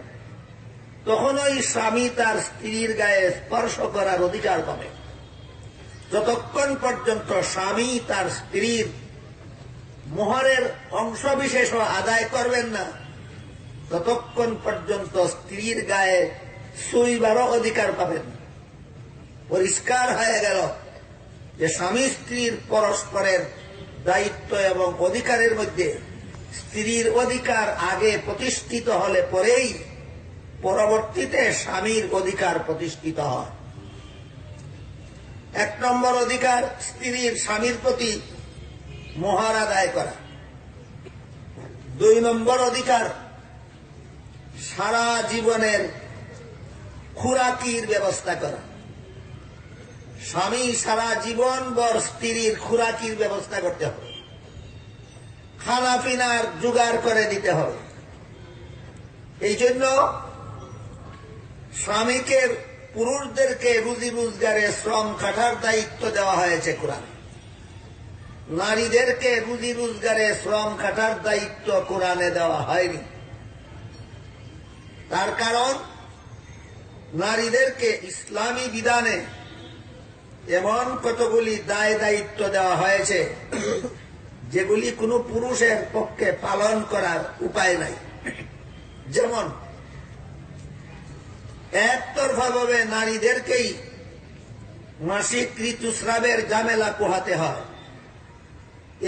তখনই স্বামী তার স্ত্রীর গায়ে স্পর্শ করার অধিকার পাবে। যতক্ষণ পর্যন্ত স্বামী তার স্ত্রীর মোহরের অংশবিশেষ আদায় করবেন না, ততক্ষণ পর্যন্ত স্ত্রীর গায়ে ছুঁইবারও অধিকার পাবেন। পরিষ্কার হয়ে গেল যে স্বামী স্ত্রীর পরস্পরের দায়িত্ব এবং অধিকারের মধ্যে স্ত্রীর অধিকার আগে প্রতিষ্ঠিত হলে পরেই পরবর্তীতে স্বামীর অধিকার প্রতিষ্ঠিত হয়। 1 নম্বর অধিকার স্ত্রীর স্বামীর প্রতি মোহর আদায় করা। 2 নম্বর অধিকার সারা জীবনের খুরাকির ব্যবস্থা করা। স্বামী সারা জীবন ভর স্ত্রীর খুরাকির ব্যবস্থা করতে হবে, খানা পিনার জোগাড় করে দিতে হবে। এই জন্য স্বামীকে পুরুষদেরকে রুজি রোজগারে শ্রম খাটার দায়িত্ব দেওয়া হয়েছে কোরআনে। নারীদেরকে রুজি রোজগারে শ্রম খাটার দায়িত্ব কোরআনে দেওয়া হয়নি। তার কারণ নারীদেরকে ইসলামী বিধানে এমন কতগুলি দায় দায়িত্ব দেওয়া হয়েছে যেগুলি কোনো পুরুষের পক্ষে পালন করার উপায় নাই। যেমন একতরফাভাবে নারীদেরকেই মাসিক ঋতুস্রাবের ঝামেলা পোহাতে হয়,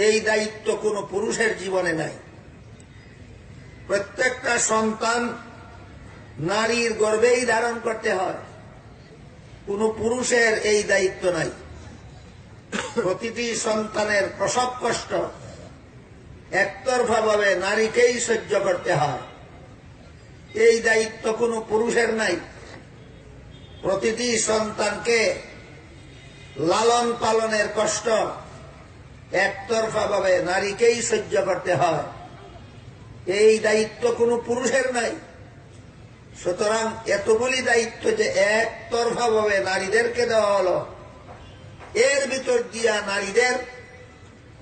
এই দায়িত্ব কোনো পুরুষের জীবনে নাই। প্রত্যেকটা সন্তান নারীর গর্ভেই ধারণ করতে হয়, কোন পুরুষের এই দায়িত্ব নাই। প্রতিটি সন্তানের প্রসব কষ্ট একতরফাভাবে নারীকেই সহ্য করতে হয়, এই দায়িত্ব কোনো পুরুষের নাই। প্রতিটি সন্তানকে লালন পালনের কষ্ট একতরফাভাবে নারীকেই সহ্য করতে হয়, এই দায়িত্ব কোনো পুরুষের নাই। সুতরাং এতগুলি দায়িত্ব যে একতরফাভাবে নারীদেরকে দেওয়া হলো, এর ভিতর দিয়া নারীদের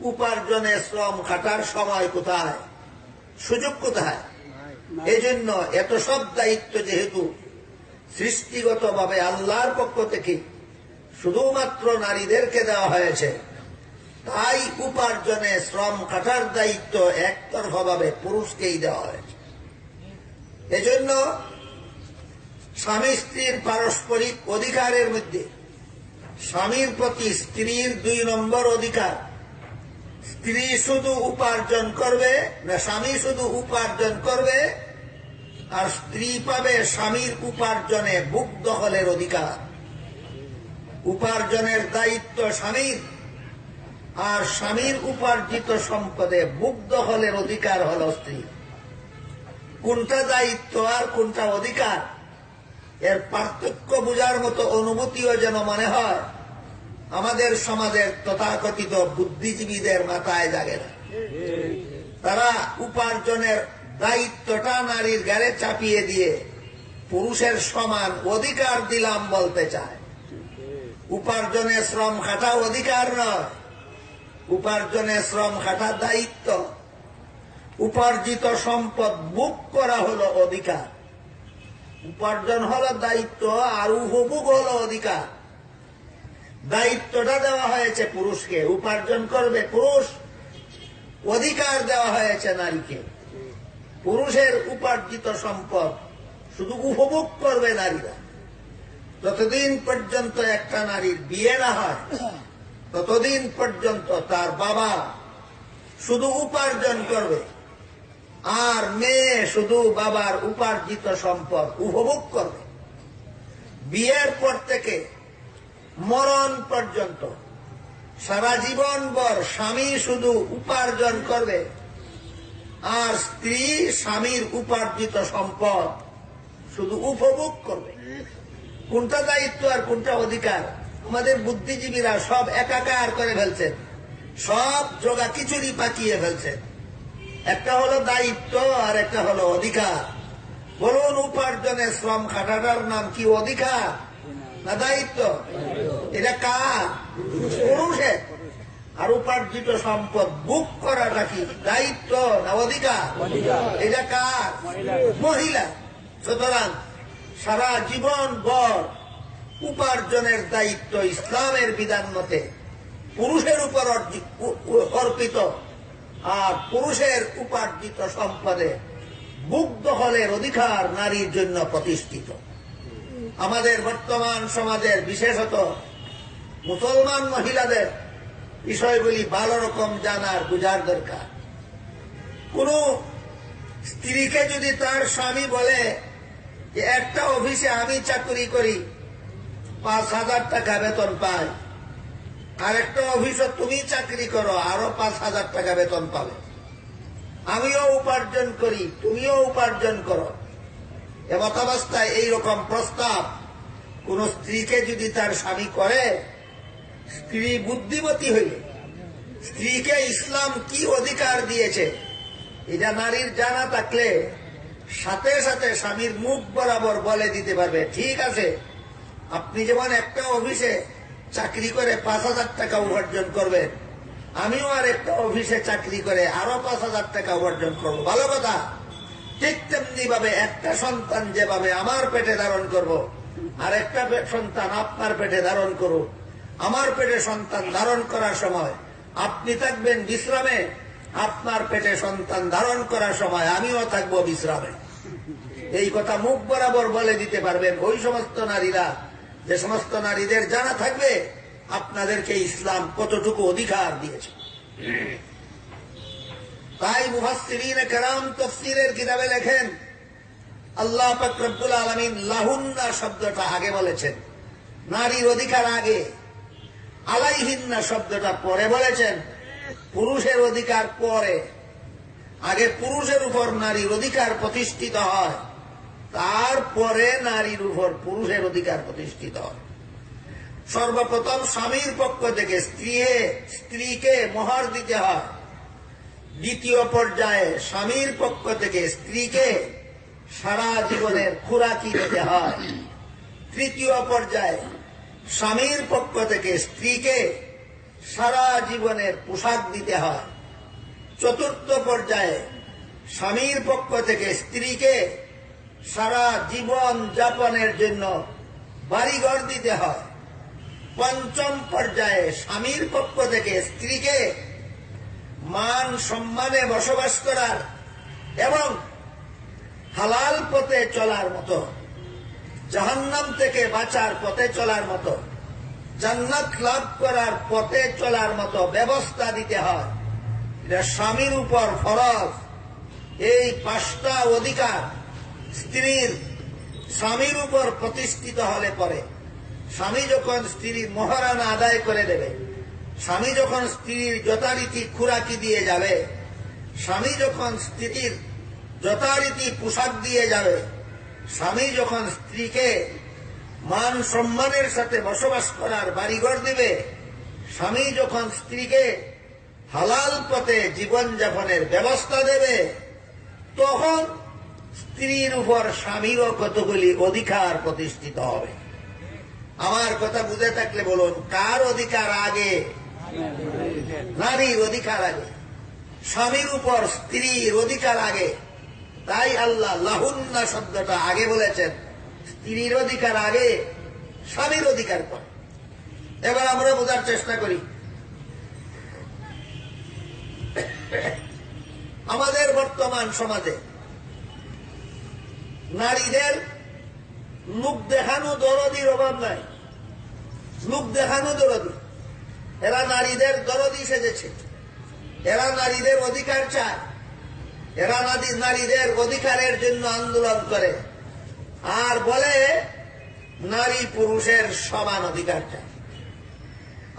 উপার্জনে শ্রম খাটার সময় কোথায়, সুযোগ কোথায়? এই জন্য এত সব দায়িত্ব যেহেতু সৃষ্টিগতভাবে আল্লাহর পক্ষ থেকে শুধুমাত্র নারীদেরকে দেওয়া হয়েছে, তাই উপার্জনে শ্রম খাটার দায়িত্ব একতরফাভাবে পুরুষকেই দেওয়া হয়েছে। এজন্য স্বামী স্ত্রীর পারস্পরিক অধিকারের মধ্যে স্বামীর প্রতি স্ত্রীর 2 নম্বর অধিকার, স্ত্রী শুধু উপার্জন করবে না, স্বামী শুধু উপার্জন করবে, আর স্ত্রী পাবে স্বামীর উপার্জনে বুক দখলের অধিকার। উপার্জনের দায়িত্ব স্বামীর, আর স্বামীর উপার্জিত সম্পদে বুক দখলের অধিকার হল স্ত্রী। কোনটা দায়িত্ব আর কোনটা অধিকার, এর পার্থক্য বোঝার মতো অনুভূতিও যেন মনে হয় আমাদের সমাজের তথাকথিত বুদ্ধিজীবীদের মাথায় জাগে না। তারা উপার্জনের দায়িত্বটা নারীর ঘাড়ে চাপিয়ে দিয়ে পুরুষের সমান অধিকার দিলাম বলতে চায়। উপার্জনে শ্রম খাটা অধিকার নয়, উপার্জনে শ্রম খাটা দায়িত্ব। উপার্জিত সম্পদ বুক করা হলো অধিকার। উপার্জন হলো দায়িত্ব আর উপভোগ হলো অধিকার। দায়িত্বটা দেওয়া হয়েছে পুরুষকে, উপার্জন করবে পুরুষ, অধিকার দেওয়া হয়েছে নারীকে। পুরুষের উপার্জিত সম্পদ শুধু উপভোগ করবে নারীরা। যতদিন পর্যন্ত একটা নারীর বিয়ে না হয় ততদিন পর্যন্ত তার বাবা শুধু উপার্জন করবে, আর মেয়ে শুধু বাবার উপার্জিত সম্পদ উপভোগ করবে। বিয়ের পর থেকে মরণ পর্যন্ত সারা জীবন ভর স্বামী শুধু উপার্জন করবে, আর স্ত্রী স্বামীর উপার্জিত সম্পদ শুধু উপভোগ করবে। কোনটা দায়িত্ব আর কোনটা অধিকার আমাদের বুদ্ধিজীবীরা সব একাকার করে ফেলছেন, সব জোগা খিচুড়ি পাকিয়ে ফেলছেন। একটা হলো দায়িত্ব আর একটা হলো অধিকার। বলুন, উপার্জনের শ্রম খাটাটার নাম কি অধিকার না দায়িত্ব? এটা কার? পুরুষের। আর উপার্জিত সম্পদ বুক করাটা কি দায়িত্ব না অধিকার? এটা কার? মহিলা। সুতরাং সারা জীবন ভর উপার্জনের দায়িত্ব ইসলামের বিধান মতে পুরুষের উপর অর্পিত, আর পুরুষের উপার্জিত সম্পদে বুক দখলের অধিকার নারীর জন্য প্রতিষ্ঠিত। আমাদের বর্তমান সমাজের বিশেষত মুসলমান মহিলাদের বিষয়গুলি ভালো রকম জানার বুঝার দরকার। কোন স্ত্রীকে যদি তার স্বামী বলে যে একটা অফিসে আমি চাকরি করি, 5,000 টাকা বেতন পাই, আর একটা অফিসে তুমি চাকরি করো, আরো 5,000 টাকা বেতন পাবে, আমিও উপার্জন করি তুমিও উপার্জন করো, এমতাবস্থায় এইরকম প্রস্তাব কোন স্ত্রীকে যদি তার স্বামী করে, স্ত্রী বুদ্ধিমতী হইলে স্ত্রীকে ইসলাম কি অধিকার দিয়েছে এটা নারীর জানা থাকলে সাথে সাথে স্বামীর মুখ বরাবর বলে দিতে পারবে, ঠিক আছে, আপনি যেমন একটা অফিসে চাকরি করে 5,000 টাকা উপার্জন করবেন, আমিও আর একটা অফিসে চাকরি করে আরো 5,000 টাকা উপার্জন করবো, ভালো কথা। ঠিক তেমনি ভাবে একটা সন্তান যেভাবে আমার পেটে ধারণ করব, আর একটা সন্তান আপনার পেটে ধারণ করুক। আমার পেটে সন্তান ধারণ করার সময় আপনি থাকবেন বিশ্রামে, আপনার পেটে সন্তান ধারণ করার সময় আমিও থাকবো বিশ্রামে। এই কথা মুখ বরাবর বলে দিতে পারবেন ওই সমস্ত নারীরা, যে সমস্ত নারীদের জানা থাকবে আপনাদেরকে ইসলাম কতটুকু অধিকার দিয়েছে। তাই মুফাসসিরিনে কেরাম তাফসীরের কিতাবে লেখেন, আল্লাহ পাক রব্বুল আলামিন লাহুন্না শব্দটা আগে বলেছেন, নারীর অধিকার আগে, আলাইহিন্না শব্দটা পরে বলেছেন, পুরুষের অধিকার পরে। আগে পুরুষের উপর নারীর অধিকার প্রতিষ্ঠিত হয়, তারপরে নারীর উপর পুরুষের অধিকার প্রতিষ্ঠিত হয়। সর্বপ্রথম স্বামীর পক্ষ থেকে স্ত্রীকে মোহর দিতে হয়, দ্বিতীয় পর্যায়ে স্বামীর পক্ষ থেকে স্ত্রীকে সারা জীবনের খোরাকি দিতে হয়, তৃতীয় পর্যায়ে স্বামীর পক্ষ থেকে স্ত্রীকে সারা জীবনের পোশাক দিতে হয়, চতুর্থ পর্যায়ে স্বামীর পক্ষ থেকে স্ত্রীকে সারা জীবন যাপনের জন্য বাড়িঘর দিতে হয়। পঞ্চম পর্যায়ে স্বামীর পক্ষ থেকে স্ত্রীকে মান সম্মানে বসবাস করার এবং হালাল পথে চলার মতো, জাহান্নাম থেকে বাঁচার পথে চলার মতো, জান্নাত লাভ করার পথে চলার মতো ব্যবস্থা দিতে হয়। এটা স্বামীর উপর ফরজ। এই 5টা অধিকার স্ত্রীর স্বামীর উপর প্রতিষ্ঠিত হলে পরে, স্বামী যখন স্ত্রীর মহারানা আদায় করে দেবে, স্বামী যখন স্ত্রীর যথারীতি খুরাকি দিয়ে যাবে, স্বামী যখন স্ত্রীর যথারীতি পোশাক দিয়ে যাবে, স্বামী যখন স্ত্রীকে মান সম্মানের সাথে বসবাস করার বাড়িঘর দিবে, স্বামী যখন স্ত্রীকে হালাল পথে জীবনযাপনের ব্যবস্থা দেবে, তখন স্ত্রীর উপর স্বামীরও কতগুলি অধিকার প্রতিষ্ঠিত হবে। আমার কথা বুঝে থাকলে বলুন, কার অধিকার আগে? নারীর অধিকার আগে। স্বামীর উপর স্ত্রীর অধিকার আগে। তাই আল্লাহ লাহুন্না শব্দটা আগে বলেছেন। স্ত্রীর অধিকার আগে, স্বামীর অধিকার পরে। এবার আমরা বোঝার চেষ্টা করি। আমাদের বর্তমান সমাজে নারীদের লোক দেখানো দরদির অভাব নাই। লোক দেখানো দরদি। এরা নারীদের দরদি সেজেছে। এরা নারীদের অধিকার চায়। এরা নারীদের অধিকারের জন্য আন্দোলন করে আর বলে নারী পুরুষের সমান অধিকার চায়।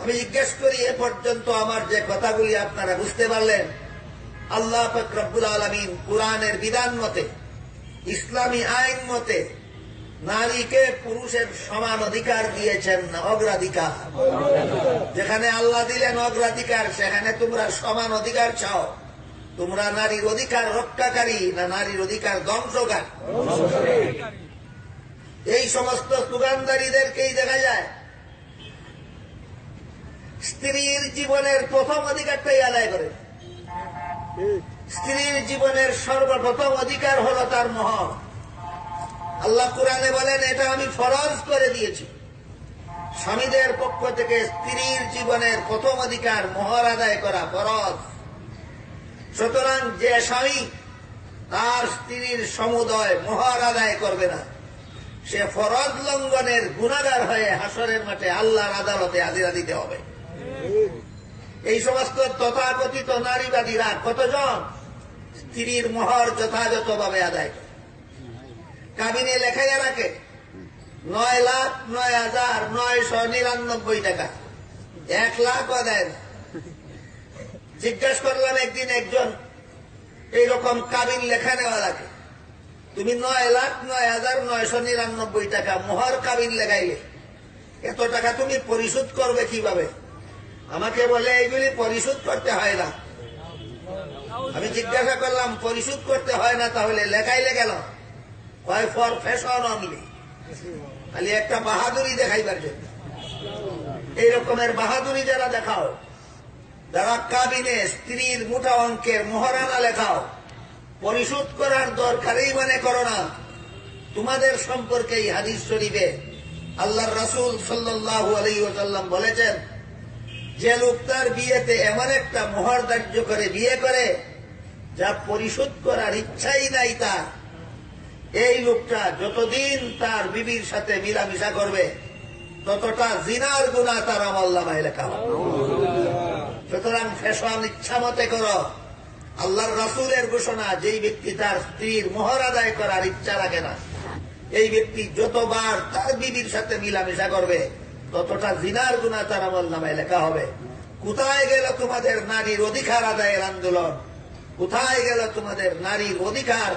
আমি জিজ্ঞেস করি, এ পর্যন্ত আমার যে কথাগুলি আপনারা বুঝতে পারলেন, আল্লাহ পাক রব্বুল আলামিন কুরআনের বিধান মতে, ইসলামী আইন মতে নারীকে পুরুষের সমান অধিকার দিয়েছেন না অগ্রাধিকার? যেখানে আল্লাহ দিলেন অগ্রাধিকার, সেখানে তোমরা সমান অধিকার চাও। তোমরা নারীর অধিকার রক্ষাকারী না নারীর অধিকার ধ্বংসকারী? এই সমস্ত স্লোগানদারীদেরকেই দেখা যায় স্ত্রীর জীবনের প্রথম অধিকারটাই আদায় করে। স্ত্রীর জীবনের সর্বপ্রথম অধিকার হল তার মোহর। আল্লাহ কুরআনে বলেন, এটা আমি ফরজ করে দিয়েছি। স্বামীদের পক্ষ থেকে স্ত্রীর জীবনের প্রথম অধিকার মোহর আদায় করা ফরজ। সুতরাং যে স্বামী তার স্ত্রীর সমুদয় মোহর আদায় করবে না, সে ফরজ লঙ্ঘনের গুনাহগার হয়ে হাসরের মাঠে আল্লাহর আদালতে হাজিরা দিতে হবে। এই সমস্ত তথাকথিত নারীবাদীরা কতজন স্ত্রীর মোহর যথাযথভাবে আদায় করে? কাবিনে লেখাইয়া রাখে 9,09,999 টাকা, 1 লাখও দেয় না। জিজ্ঞাসা করলাম একদিন একজন এইরকম কাবিন লেখা নেওয়ালাকে, তুমি 9,09,999 টাকা মোহর কাবিন লেখাইলে, এত টাকা তুমি পরিশোধ করবে কিভাবে? আমাকে বলে এইগুলি পরিশোধ করতে হয় না। আমি জিজ্ঞাসা করলাম, পরিশোধ করতে হয় না তাহলে লেখাইলে গেল? হয় ফর ফ্যাশন অনলি, খালি একটা বাহাদুরি দেখাইবার জন্য। এই রকমের বাহাদুরি যারা দেখাও, যারা কাবিনে স্ত্রীর মোটা অঙ্কের মোহরানা লেখাও, পরিশোধ করার দরকারই মনে করো না। তোমাদের সম্পর্কে এই হাদিস শরীফে আল্লাহর রাসূল সাল্লাল্লাহু আলাইহি ওয়াসাল্লাম বলেছেন, যে লোক তার বিয়েতে এমন একটা মোহর ধার্য করে বিয়ে করে যা পরিশোধ করার ইচ্ছাই নাই তার, এই লোকটা যতদিন তার বিবির সাথে মিলামিশা করবে ততটা জিনার গুনাহ তার আমলনামায় লেখা হবে। সুতরাং ফ্যাশন ইচ্ছা মতে করো। আল্লাহর রাসূলের ঘোষণা, যেই ব্যক্তি তার স্ত্রীর মোহর আদায় করার ইচ্ছা রাখে না, এই ব্যক্তি যতবার তার বিবির সাথে মিলামিশা করবে ততটা জিনার গুনাহ তার আমলনামায় লেখা হবে। কোথায় গেল তোমাদের নারীর অধিকার আদায়ের আন্দোলন? কোথায় গেল তোমাদের নারীর অধিকার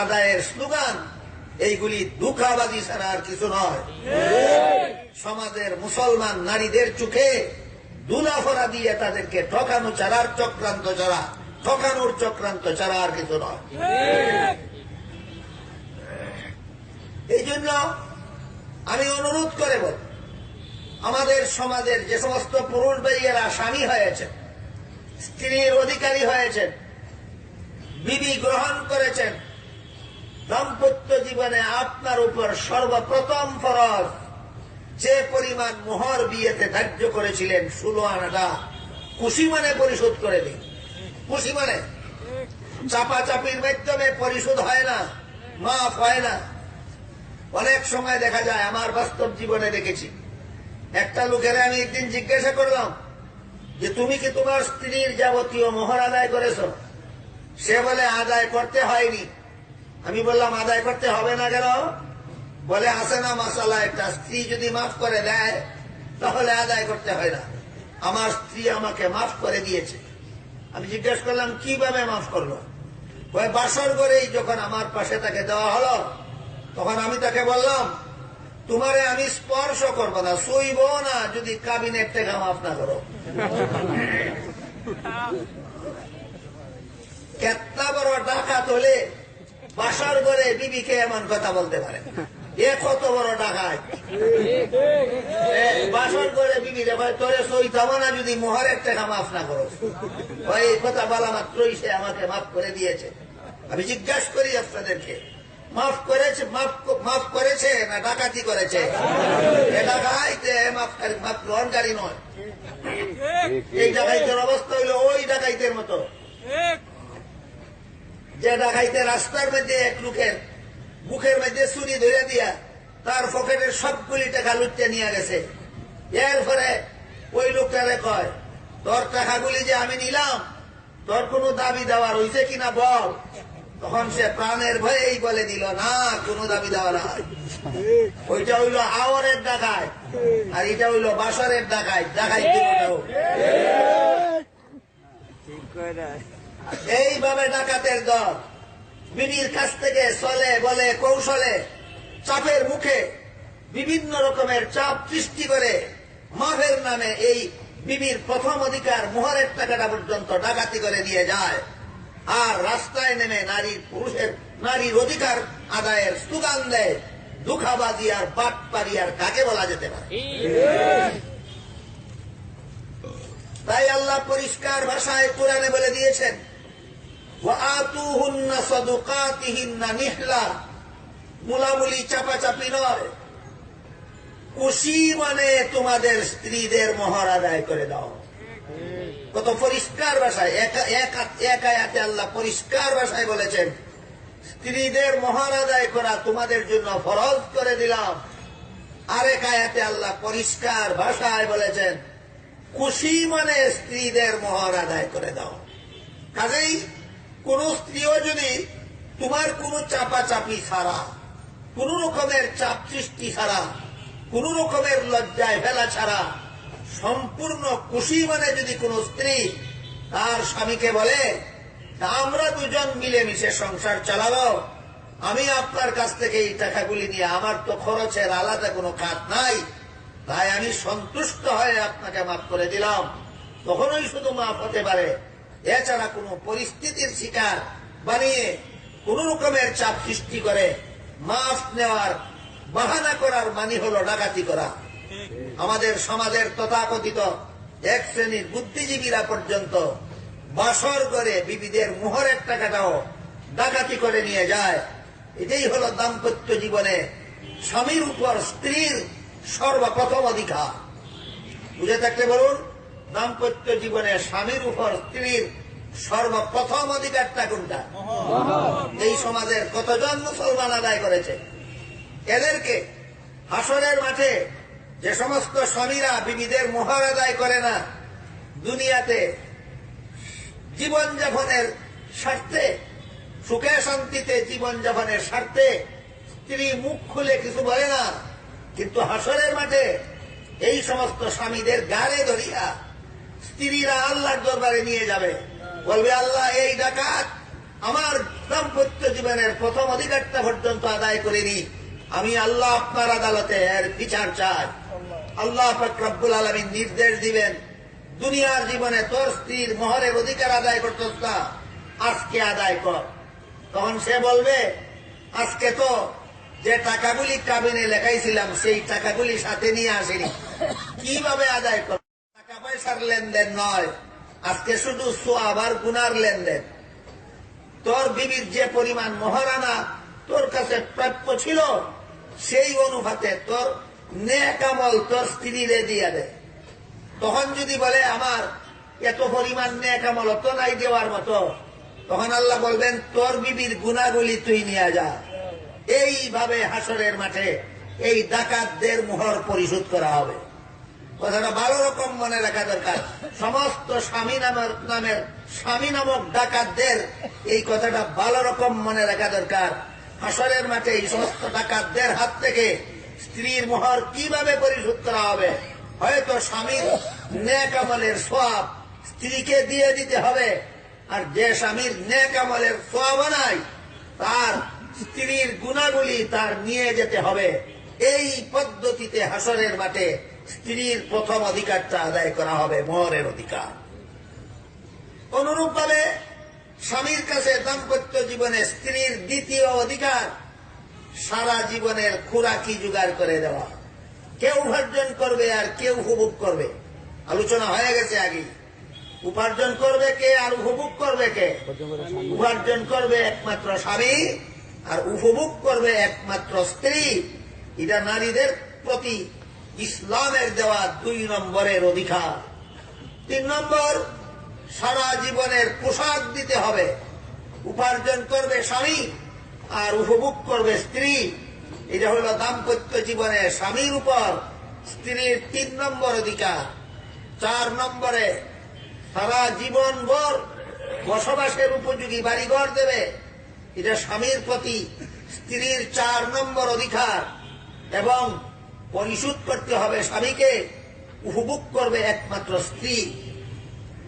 আদায়ের স্লোগান? এইগুলি ধোঁকাবাজি ছাড়া আর কিছু নয়। সমাজের মুসলমান নারীদের চোখে দুলাফরা দিয়ে তাদেরকে ঠকানো ছাড়ার চক্রান্ত ছাড়া, ঠকানোর চক্রান্ত ছাড়া আর কিছু নয়। এই জন্য আমি অনুরোধ করে বল, আমাদের সমাজের যে সমস্ত পুরুষ ভাইয়েরা স্বামী হয়েছেন, স্ত্রীর অধিকারী হয়েছেন, বিবি গ্রহণ করেছেন, দাম্পত্য জীবনে আপনার উপর সর্বপ্রথম ফরজ যে পরিমাণ মোহর বিয়েতে ধার্য করেছিলেন 16 আনাটা খুশি মানে পরিশোধ করে দিন। খুশি মানে চাপাচাপির মাধ্যমে পরিশোধ হয় না, মাফ হয় না। অনেক সময় দেখা যায়, আমার বাস্তব জীবনে দেখেছি, একটা লোকের আমি একদিন জিজ্ঞাসা করলাম যে তুমি কি তোমার স্ত্রীর যাবতীয় মোহর আদায় করেছ? সে বলে আদায় করতে হয়নি। আমি বললাম আদায় করতে হবে না কেন? বলে আসে না মাসালা একটা, স্ত্রী যদি মাফ করে দেয় তাহলে আদায় করতে হয় না। আমার স্ত্রী আমাকে মাফ করে দিয়েছে। আমি জিজ্ঞেস করলাম কিভাবে মাফ করলো? ওই বাসর করেই যখন আমার পাশে তাকে দেওয়া হলো, তখন আমি তাকে বললাম তোমারে আমি স্পর্শ করবো না, শুইব না যদি কাবিনের টাকা মাফ না করো। কেতনা বড় ডাকাত হলে বাসর করে বিবিকে এমন কথা বলতে পারে? এ কত বড় ডাকাত! বাসর করে বিবি রে ভাই তোরে সইতাম না যদি মোহরের টাকা মাফ না করো। ওই কথা বলা মাত্রই সে আমাকে মাফ করে দিয়েছে। আমি জিজ্ঞাসা করি আপনাদেরকে, মাফ করেছে মাফ করেছে না ডাকাতি করেছে? এ ডাকাইতে মাফ গ্রহণকারী নয়। এই ডাকাইতের অবস্থা হইল ওই ডাকাইতের মতো যে ডাকাইতে রাস্তার মধ্যে এক লোকের বুকের মধ্যে ছুরি ধরে দিয়া তার পকেটের সবগুলি টাকা লুটতে নিয়ে গেছে। এরপরে ওই লোকটারে কয় তোর টাকাগুলি যে আমি নিলাম তোর কোনো দাবি দেওয়ার হয়েছে কিনা বল। তখন সে প্রাণের ভয়েই বলে দিল না, কোনো দাবি দেওয়া নাই। ওইটা হইল আওয়ারের ডাকায় আর এটা হইল বাসরের ডাকায়। ডাকাই এইভাবে ডাকাতের দল বিবির কাছ থেকে চলে বলে কৌশলে চাপের মুখে বিভিন্ন রকমের চাপ সৃষ্টি করে মাফের নামে এই বিবির প্রথম অধিকার মোহরের টাকাটা পর্যন্ত ডাকাতি করে নিয়ে যায়। আর রাস্তায় নেমে নারীর অধিকার আদায়ের স্লোগান দেয়। দুঃখাবাজি আর বাটপারি আর কাকে বলা যেতে পারে? তাই আল্লাহ পরিষ্কার ভাষায় কোরআনে বলে দিয়েছেন ওয়াতুহুন্না সাদুকাতিহিন্না নিহলা। মুলামুলি চাপাচাপি নয়, খুশি মানে তোমাদের স্ত্রীদের মোহর আদায় করে দাও। কত পরিষ্কার ভাষায়, এক আয়াতে আল্লাহ পরিষ্কার ভাষায় বলেছেন স্ত্রীদের মোহর আদায় করা তোমাদের জন্য ফরজ করে দিলাম। আরেক আয়াতে আল্লাহ পরিষ্কার ভাষায় বলেছেন খুশি মানে স্ত্রীদের মোহর আদায় করে দাও। কাজেই কোন স্ত্রীও যদি তোমার কোন চাপাচাপি ছাড়া, কোন রকমের চাপ সৃষ্টি ছাড়া, কোন রকমের লজ্জায় ফেলা ছাড়া সম্পূর্ণ খুশি মানে যদি কোন স্ত্রী তার স্বামীকে বলে আমরা দুজন মিলেমিশে সংসার চালাবো, আমি আপনার কাছ থেকে এই টাকাগুলি নিয়ে আমার তো খরচের আলাদা কোনো খাত নাই, তাই আমি সন্তুষ্ট হয়ে আপনাকে মাফ করে দিলাম, তখনই শুধু মাফ হতে পারে। এছাড়া কোন পরিস্থিতির শিকার বানিয়ে কোন রকমের চাপ সৃষ্টি করে মাফ নেওয়ার বাহানা করার মানে হল ডাকাতি করা। আমাদের সমাজের তথাকথিত এক শ্রেণীর বুদ্ধিজীবীরা পর্যন্ত বাসর করে বিবিদের মোহরের টাকাটাও ডাকাতি করে নিয়ে যায়। এটাই হল দাম্পত্য জীবনে স্বামীর উপর স্ত্রীর সর্বপ্রথম অধিকার। বুঝে থাকলে বলুন, দাম্পত্য জীবনে স্বামীর উপর স্ত্রীর সর্বপ্রথম অধিকারটা কোনটা? এই সমাজের কতজন মুসলমান আদায় করেছে? এদেরকে হাসরের মাঠে যে সমস্ত স্বামীরা বিবিদের মোহর আদায় করে না, দুনিয়াতে জীবনযাপনের স্বার্থে, সুখে শান্তিতে জীবনযাপনের স্বার্থে স্ত্রী মুখ খুলে কিছু বলে না, কিন্তু হাসরের মাঠে এই সমস্ত স্বামীদের গাড়ে ধরিয়া স্ত্রীরা আল্লাহর দরবারে নিয়ে যাবে, বলবে আল্লাহ এই ডাকাত আমার দাম্পত্য জীবনের প্রথম অধিকারটা পর্যন্ত আদায় করিনি, আমি আল্লাহ আপনার আদালতে এর বিচার চাই। আল্লাহ পাক রব্বুল আলামিন নির্দেশ দিবেন দুনিয়ার জীবনে তোর স্ত্রীর মোহরের অধিকার আদায় করতেছ না, আজকে আদায় কর। তখন সে বলবে আজকে তো যে টাকাগুলি কাবিনে লেখাইছিলাম সেই টাকাগুলি সাথে নিয়ে আসেনি, কিভাবে আদায় কর? টাকা পয়সার লেনদেন নয়, আজকে শুধু সোয়াব আর গুনার লেনদেন। তোর বিবির যে পরিমাণ মোহরানা তোর কাছে প্রাপ্য ছিল সেই অনুপাতে তোর নেক আমল তোর স্ত্রীরে দিয়ে দে। তখন যদি বলে আমার এত পরিমাণ নেক আমল তো নাই দেওয়ার মতো, তখন আল্লাহ বলবেন তোর বিবির গুণাগুলি তুই নিয়ে যা। এইভাবে হাসরের মাঠে এই ডাকাতদের মোহর পরিশোধ করা হবে। কথাটা ভালো রকম মনে রাখা দরকার। সমস্ত স্বামী নামক ডাকাতদের এই কথাটা ভালো রকম মনে রাখা দরকার। হাসরের মাঠে এই সমস্ত ডাকাতদের হাত থেকে স্ত্রীর মোহর কিভাবে পরিশোধ করা হবে? হয়তো স্বামীর নেক আমলের সওয়াব স্ত্রীকে দিয়ে দিতে হবে, আর যে স্বামীর নেক আমলের সওয়াব নাই তার স্ত্রীর গুণাগুলি তার নিয়ে যেতে হবে। এই পদ্ধতিতে হাসরের মাঠে স্ত্রীর প্রথম অধিকারটা আদায় করা হবে, মোহরের অধিকার। অনুরূপ ভাবে স্বামীর কাছে দাম্পত্য জীবনে স্ত্রীর দ্বিতীয় অধিকার সারা জীবনের খোরাকি জোগাড় করে দেওয়া। কেউ উপার্জন করবে আর কেউ উপভোগ করবে। আলোচনা হয়ে গেছে আগে। উপার্জন করবে কে আর উপভোগ করবে কে? উপার্জন করবে একমাত্র স্বামী আর উপভোগ করবে একমাত্র স্ত্রী। এটা নারীদের প্রতি ইসলামের দেওয়া 2 নম্বরের অধিকার। 3 নম্বর, সারা জীবনের পোশাক দিতে হবে। উপার্জন করবে স্বামী আর উপভোগ করবে স্ত্রী। এটা হলো দাম্পত্য জীবনে স্বামীর উপর স্ত্রীর 3 নম্বর অধিকার। 4 নম্বরে, সারা জীবন ভর বসবাসের উপযোগী বাড়িঘর দেবে। এটা স্বামীর প্রতি স্ত্রীর 4 নম্বর অধিকার, এবং পরিশোধ করতে হবে স্বামীকে, উপভোগ করবে একমাত্র স্ত্রী।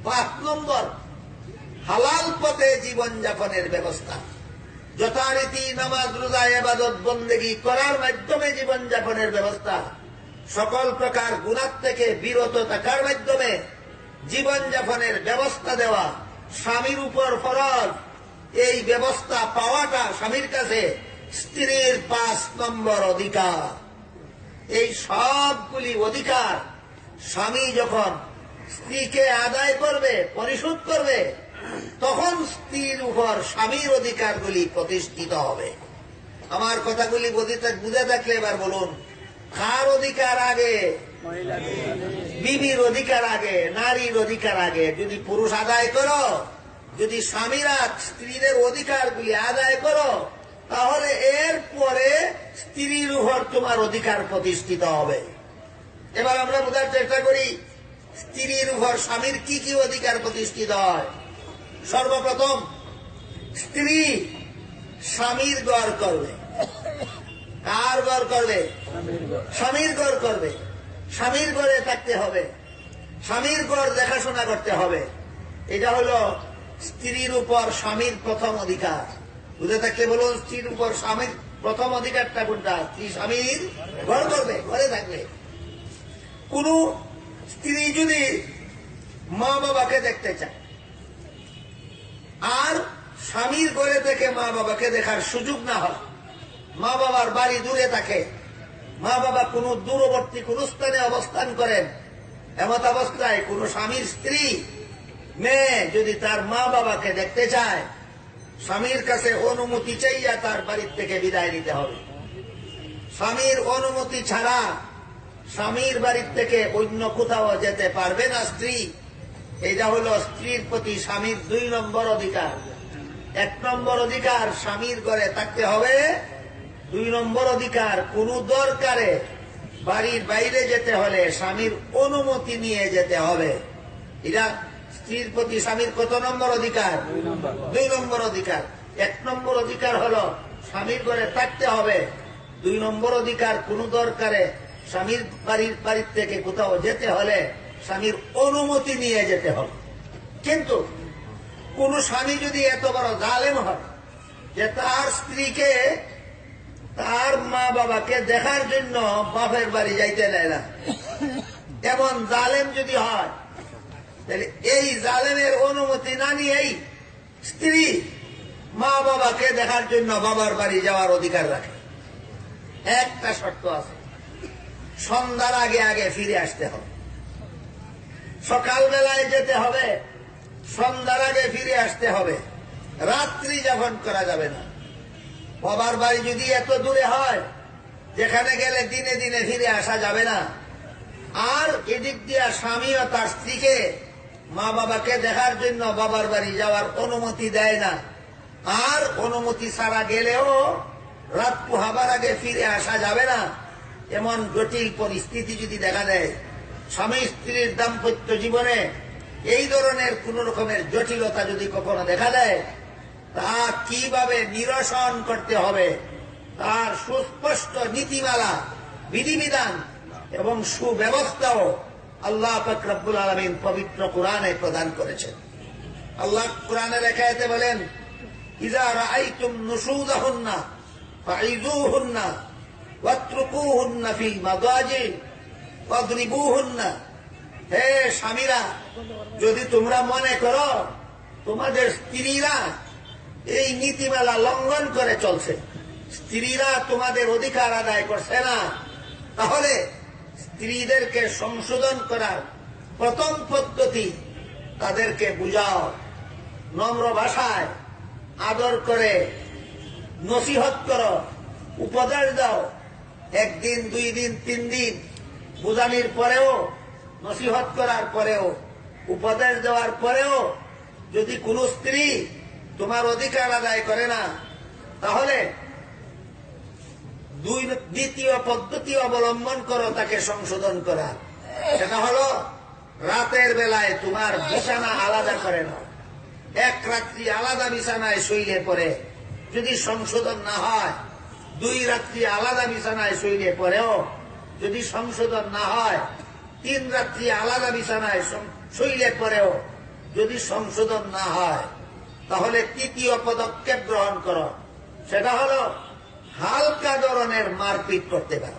5 নম্বর, হালাল পথে জীবনযাপনের ব্যবস্থা। যথারীতি নামাজ রোজা ইবাদত বন্দেগী করার মাধ্যমে জীবনযাপনের ব্যবস্থা। সকল প্রকার গুনাহ থেকে বিরত থাকার মাধ্যমে জীবনযাপনের ব্যবস্থা দেওয়া স্বামীর উপর ফরজ। এই ব্যবস্থা পাওয়াটা স্বামীর কাছে স্ত্রীর 5 নম্বর অধিকার। এই সবগুলি অধিকার স্বামী যখন স্ত্রীকে আদায় করবে, পরিশোধ করবে, তখন স্ত্রীর উপর স্বামীর অধিকারগুলি প্রতিষ্ঠিত হবে। আমার কথাগুলি বুঝে থাকলে এবার বলুন, কার অধিকার আগে? বিবির অধিকার আগে, নারীর অধিকার আগে। যদি পুরুষ আদায় করো, যদি স্বামীরা স্ত্রীদের অধিকারগুলি আদায় করো, তাহলে এর পরে স্ত্রীর উপর তোমার অধিকার প্রতিষ্ঠিত হবে। এবার আমরা বোঝার চেষ্টা করি স্ত্রীর উপর স্বামীর কি কি অধিকার প্রতিষ্ঠিত হয়। সর্বপ্রথম, স্ত্রী স্বামীর ঘর করবে। কার ঘর করবে? স্বামীর ঘর করবে। স্বামীর ঘরে থাকতে হবে, স্বামীর ঘর দেখাশোনা করতে হবে। এটা হলো স্ত্রীর উপর স্বামীর প্রথম অধিকার। বুঝে থাকলে বলুন, স্ত্রীর উপর স্বামীর প্রথম অধিকারটা কোনটা? স্ত্রী স্বামীর ঘর করবে, ঘরে থাকবে। কোন স্ত্রী যদি মা বাবাকে দেখতে চায় আর স্বামীর ঘরে থেকে মা বাবাকে দেখার সুযোগ না হয়, মা বাবার বাড়ি দূরে থাকে, মা বাবা কোন দূরবর্তী কোন স্থানে অবস্থান করেন, এমত অবস্থায় কোন স্বামীর স্ত্রী মেয়ে যদি তার মা বাবাকে দেখতে চায়, স্বামীর কাছে অনুমতি চাইয়া তার বাড়ির থেকে বিদায় নিতে হবে। স্বামীর অনুমতি ছাড়া স্বামীর বাড়ির থেকে অন্য কোথাও যেতে পারবে না স্ত্রী। এটা হলো স্ত্রীর প্রতি স্বামীর 2 নম্বর অধিকার। 1 নম্বর অধিকার স্বামীর ঘরে থাকতে হবে। 2 নম্বর অধিকার, কোন দরকারে বাড়ির বাইরে যেতে হলে স্বামীর অনুমতি নিয়ে যেতে হবে। এটা স্ত্রীর প্রতি স্বামীর কত নম্বর অধিকার? 2 নম্বর অধিকার। 1 নম্বর অধিকার হলো স্বামীর ঘরে থাকতে হবে। 2 নম্বর অধিকার, কোন দরকারে স্বামীর বাড়ির থেকে কোথাও যেতে হলে স্বামীর অনুমতি নিয়ে যেতে হবে। কিন্তু কোন স্বামী যদি এত বড় জালেম হয় যে তার স্ত্রীকে তার মা বাবাকে দেখার জন্য বাপের বাড়ি যাইতে দেয় না, এমন জালেম যদি হয়, তাহলে এই জালেমের অনুমতি না নিয়েই স্ত্রী মা বাবাকে দেখার জন্য বাবার বাড়ি যাওয়ার অধিকার রাখে। একটা শর্ত আছে, সন্ধ্যার আগে আগে ফিরে আসতে হবে। সকালবেলায় যেতে হবে, সন্ধ্যার আগে ফিরে আসতে হবে। রাত্রি যাপন করা যাবে না। বাবার বাড়ি যদি এত দূরে হয় যেখানে গেলে দিনে দিনে ফিরে আসা যাবে না, আর এদিক দিয়া স্বামীও তার স্ত্রীকে মা বাবাকে দেখার জন্য বাবার বাড়ি যাওয়ার অনুমতি দেয় না, আর অনুমতি ছাড়া গেলেও রাত পোহাবার আগে ফিরে আসা যাবে না, এমন জটিল পরিস্থিতি যদি দেখা দেয়, স্বামী স্ত্রীর দাম্পত্য জীবনে এই ধরনের কোন রকমের জটিলতা যদি কখনো দেখা দেয়, তা কিভাবে নিরসন করতে হবে তার সুস্পষ্ট নীতিমালা, বিধিবিধান এবং সুব্যবস্থাও আল্লাহ পাক রব্বুল আলামিন পবিত্র কোরআনে প্রদান করেছেন। আল্লাহ কোরআনের একায়াতে বলেন, ইযা রাআইতুম নুশুযাহুন্না ফাইযুহুন্না ওয়াতরুকুহুন্না ফিল মাদাজি ওয়াদরিবুহুন্না। হে স্বামীরা, যদি তোমরা মনে করো তোমাদের স্ত্রীরা এই নীতিমালা লঙ্ঘন করে চলছে, স্ত্রীরা তোমাদের অধিকার আদায় করছে না, তাহলে স্ত্রীদেরকে সংশোধন করার প্রথম পদ্ধতি তাদেরকে বুঝাও, নম্র ভাষায় আদর করে নসিহত করো, উপদেশ দাও। একদিন, 2 দিন, 3 দিন বুঝানির পরেও, নসিহত করার পরেও, উপদেশ দেওয়ার পরেও যদি কোন স্ত্রী তোমার অধিকার আদায় করে না, তাহলে দ্বিতীয় পদ্ধতি অবলম্বন করো তাকে সংশোধন করা। সেটা হলো রাতের বেলায় তোমার বিছানা আলাদা করে নাও, এক রাত্রি আলাদা বিছানায় শুইলে পরে যদি সংশোধন না হয়, 2 রাত্রি আলাদা বিছানায় শুইলে পরেও যদি সংশোধন না হয়, 3 রাত্রি আলাদা বিছানায় শুইলে পরেও যদি সংশোধন না হয়, তাহলে তৃতীয় পদক্ষেপ গ্রহণ করো। সেটা হলো হালকা ধরনের মারপিট করতে পারো।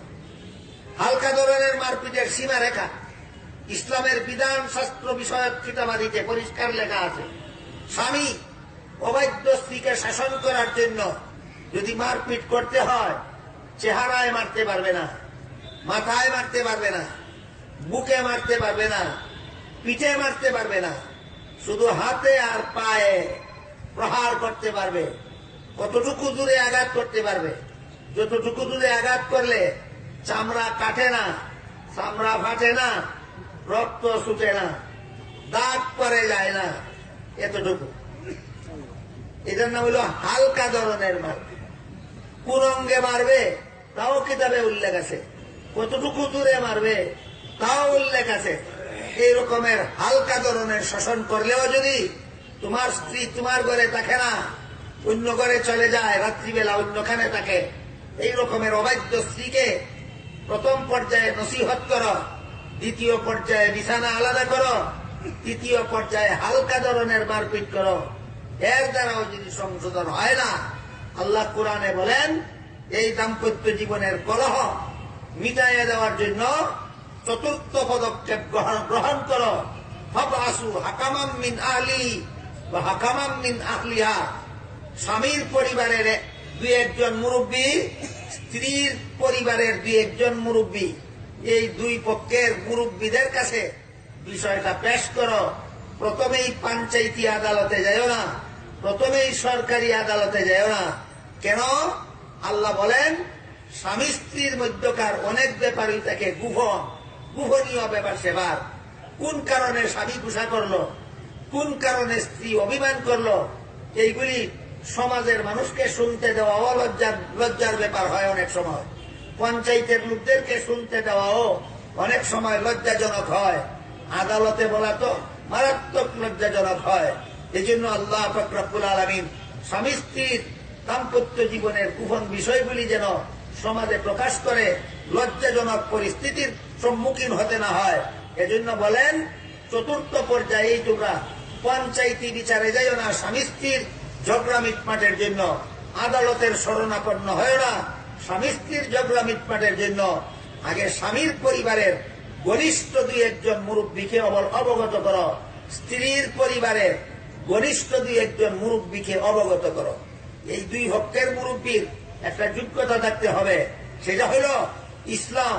হালকা ধরনের মারপিটের সীমারেখা ইসলামের বিধান শাস্ত্র বিষয়ক কিতাবাদিতে পরিষ্কার লেখা আছে। স্বামী অবাধ্য স্ত্রীকে শাসন করার জন্য যদি মারপিট করতে হয়, চেহারায় মারতে পারবে না, মাথায় মারতে পারবে না, বুকে মারতে পারবে না, পিঠে মারতে পারবে না, শুধু হাতে আর পায়ে প্রহার করতে পারবে। কতটুকু দূরে আঘাত করতে পারবে? যতটুকু দূরে আঘাত করলে চামড়া কাটে না, চামড়া ফাটে না, রক্ত ছুটে না, দাগ পরে যায় না, এতটুকু। এটার নাম হলো হালকা ধরনের মারপিট। কোন অঙ্গে মারবে তাও কিতাবে উল্লেখ আছে, কতটুকু দূরে মারবে তাও উল্লেখ আছে। এই রকমের হালকা ধরনের শাসন করলেও যদি তোমার স্ত্রী তোমার ঘরে থাকে না, অন্য ঘরে চলে যায়, রাত্রিবেলা অন্যখানে থাকে, এই রকমের অবাধ্য স্ত্রীকে প্রথম পর্যায়ে নসিহত করো, দ্বিতীয় পর্যায়ে বিছানা আলাদা করো, তৃতীয় পর্যায়ে হালকা ধরনের মারপিট করো। এর দ্বারাও যদি সংশোধন হয় না, আল্লাহ কোরআনে বলেন এই দাম্পত্য জীবনের কলহ মিটাইয়ে দেওয়ার জন্য চতুর্থ পদক্ষেপ গ্রহণ করো। ফাবআসু হাকামান মিন আহলি ওয়া হাকামান মিন আহলিহা। স্বামীর পরিবারের 2-1 মুরব্বী, স্ত্রীর পরিবারের 2-1 মুরব্বী, এই 2 পক্ষের মুরব্বীদের কাছে বিষয়টা পেশ করো। প্রথমেই পঞ্চায়েতি আদালতে যাও না, প্রথমেই সরকারি আদালতে যাও না। কেন? আল্লাহ বলেন স্বামী স্ত্রীর মধ্যকার অনেক ব্যাপারই থাকে গুহনীয় ব্যাপার সেবার। কোন কারণে স্বামী গুসা করলো, কোন কারণে স্ত্রী অভিমান করলো, এইগুলি সমাজের মানুষকে শুনতে দেওয়াও লজ্জার ব্যাপার হয় অনেক সময়। পঞ্চায়েতের লোকদেরকে শুনতে দেওয়াও অনেক সময় লজ্জাজনক হয়। আদালতে বলা তো মারাত্মক লজ্জাজনক হয়। এই জন্য আল্লাহ পাক রব্বুল আলামিন স্বামী স্ত্রীর দাম্পত্য জীবনের গোপন বিষয়গুলি যেন সমাজে প্রকাশ করে লজ্জাজনক পরিস্থিতির সম্মুখীন হতে না হয়, এজন্য বলেন চতুর্থ পর্যায়ে তোমরা পঞ্চায়েতি বিচারে যাইও না, স্বামী স্ত্রীর ঝগড়া মিটমাটের জন্য আদালতের শরণাপন্ন হয় না। স্বামী স্ত্রীর ঝগড়া মিটমাটের জন্য আগে স্বামীর পরিবারের ঘনিষ্ঠ 2-1 মুরব্বীকে অবগত করো, স্ত্রীর পরিবারের ঘনিষ্ঠ 2-1 মুরব্বীকে অবগত করো। এই 2 পক্ষের মুরব্বীর একটা যোগ্যতা থাকতে হবে। সেটা হলো ইসলাম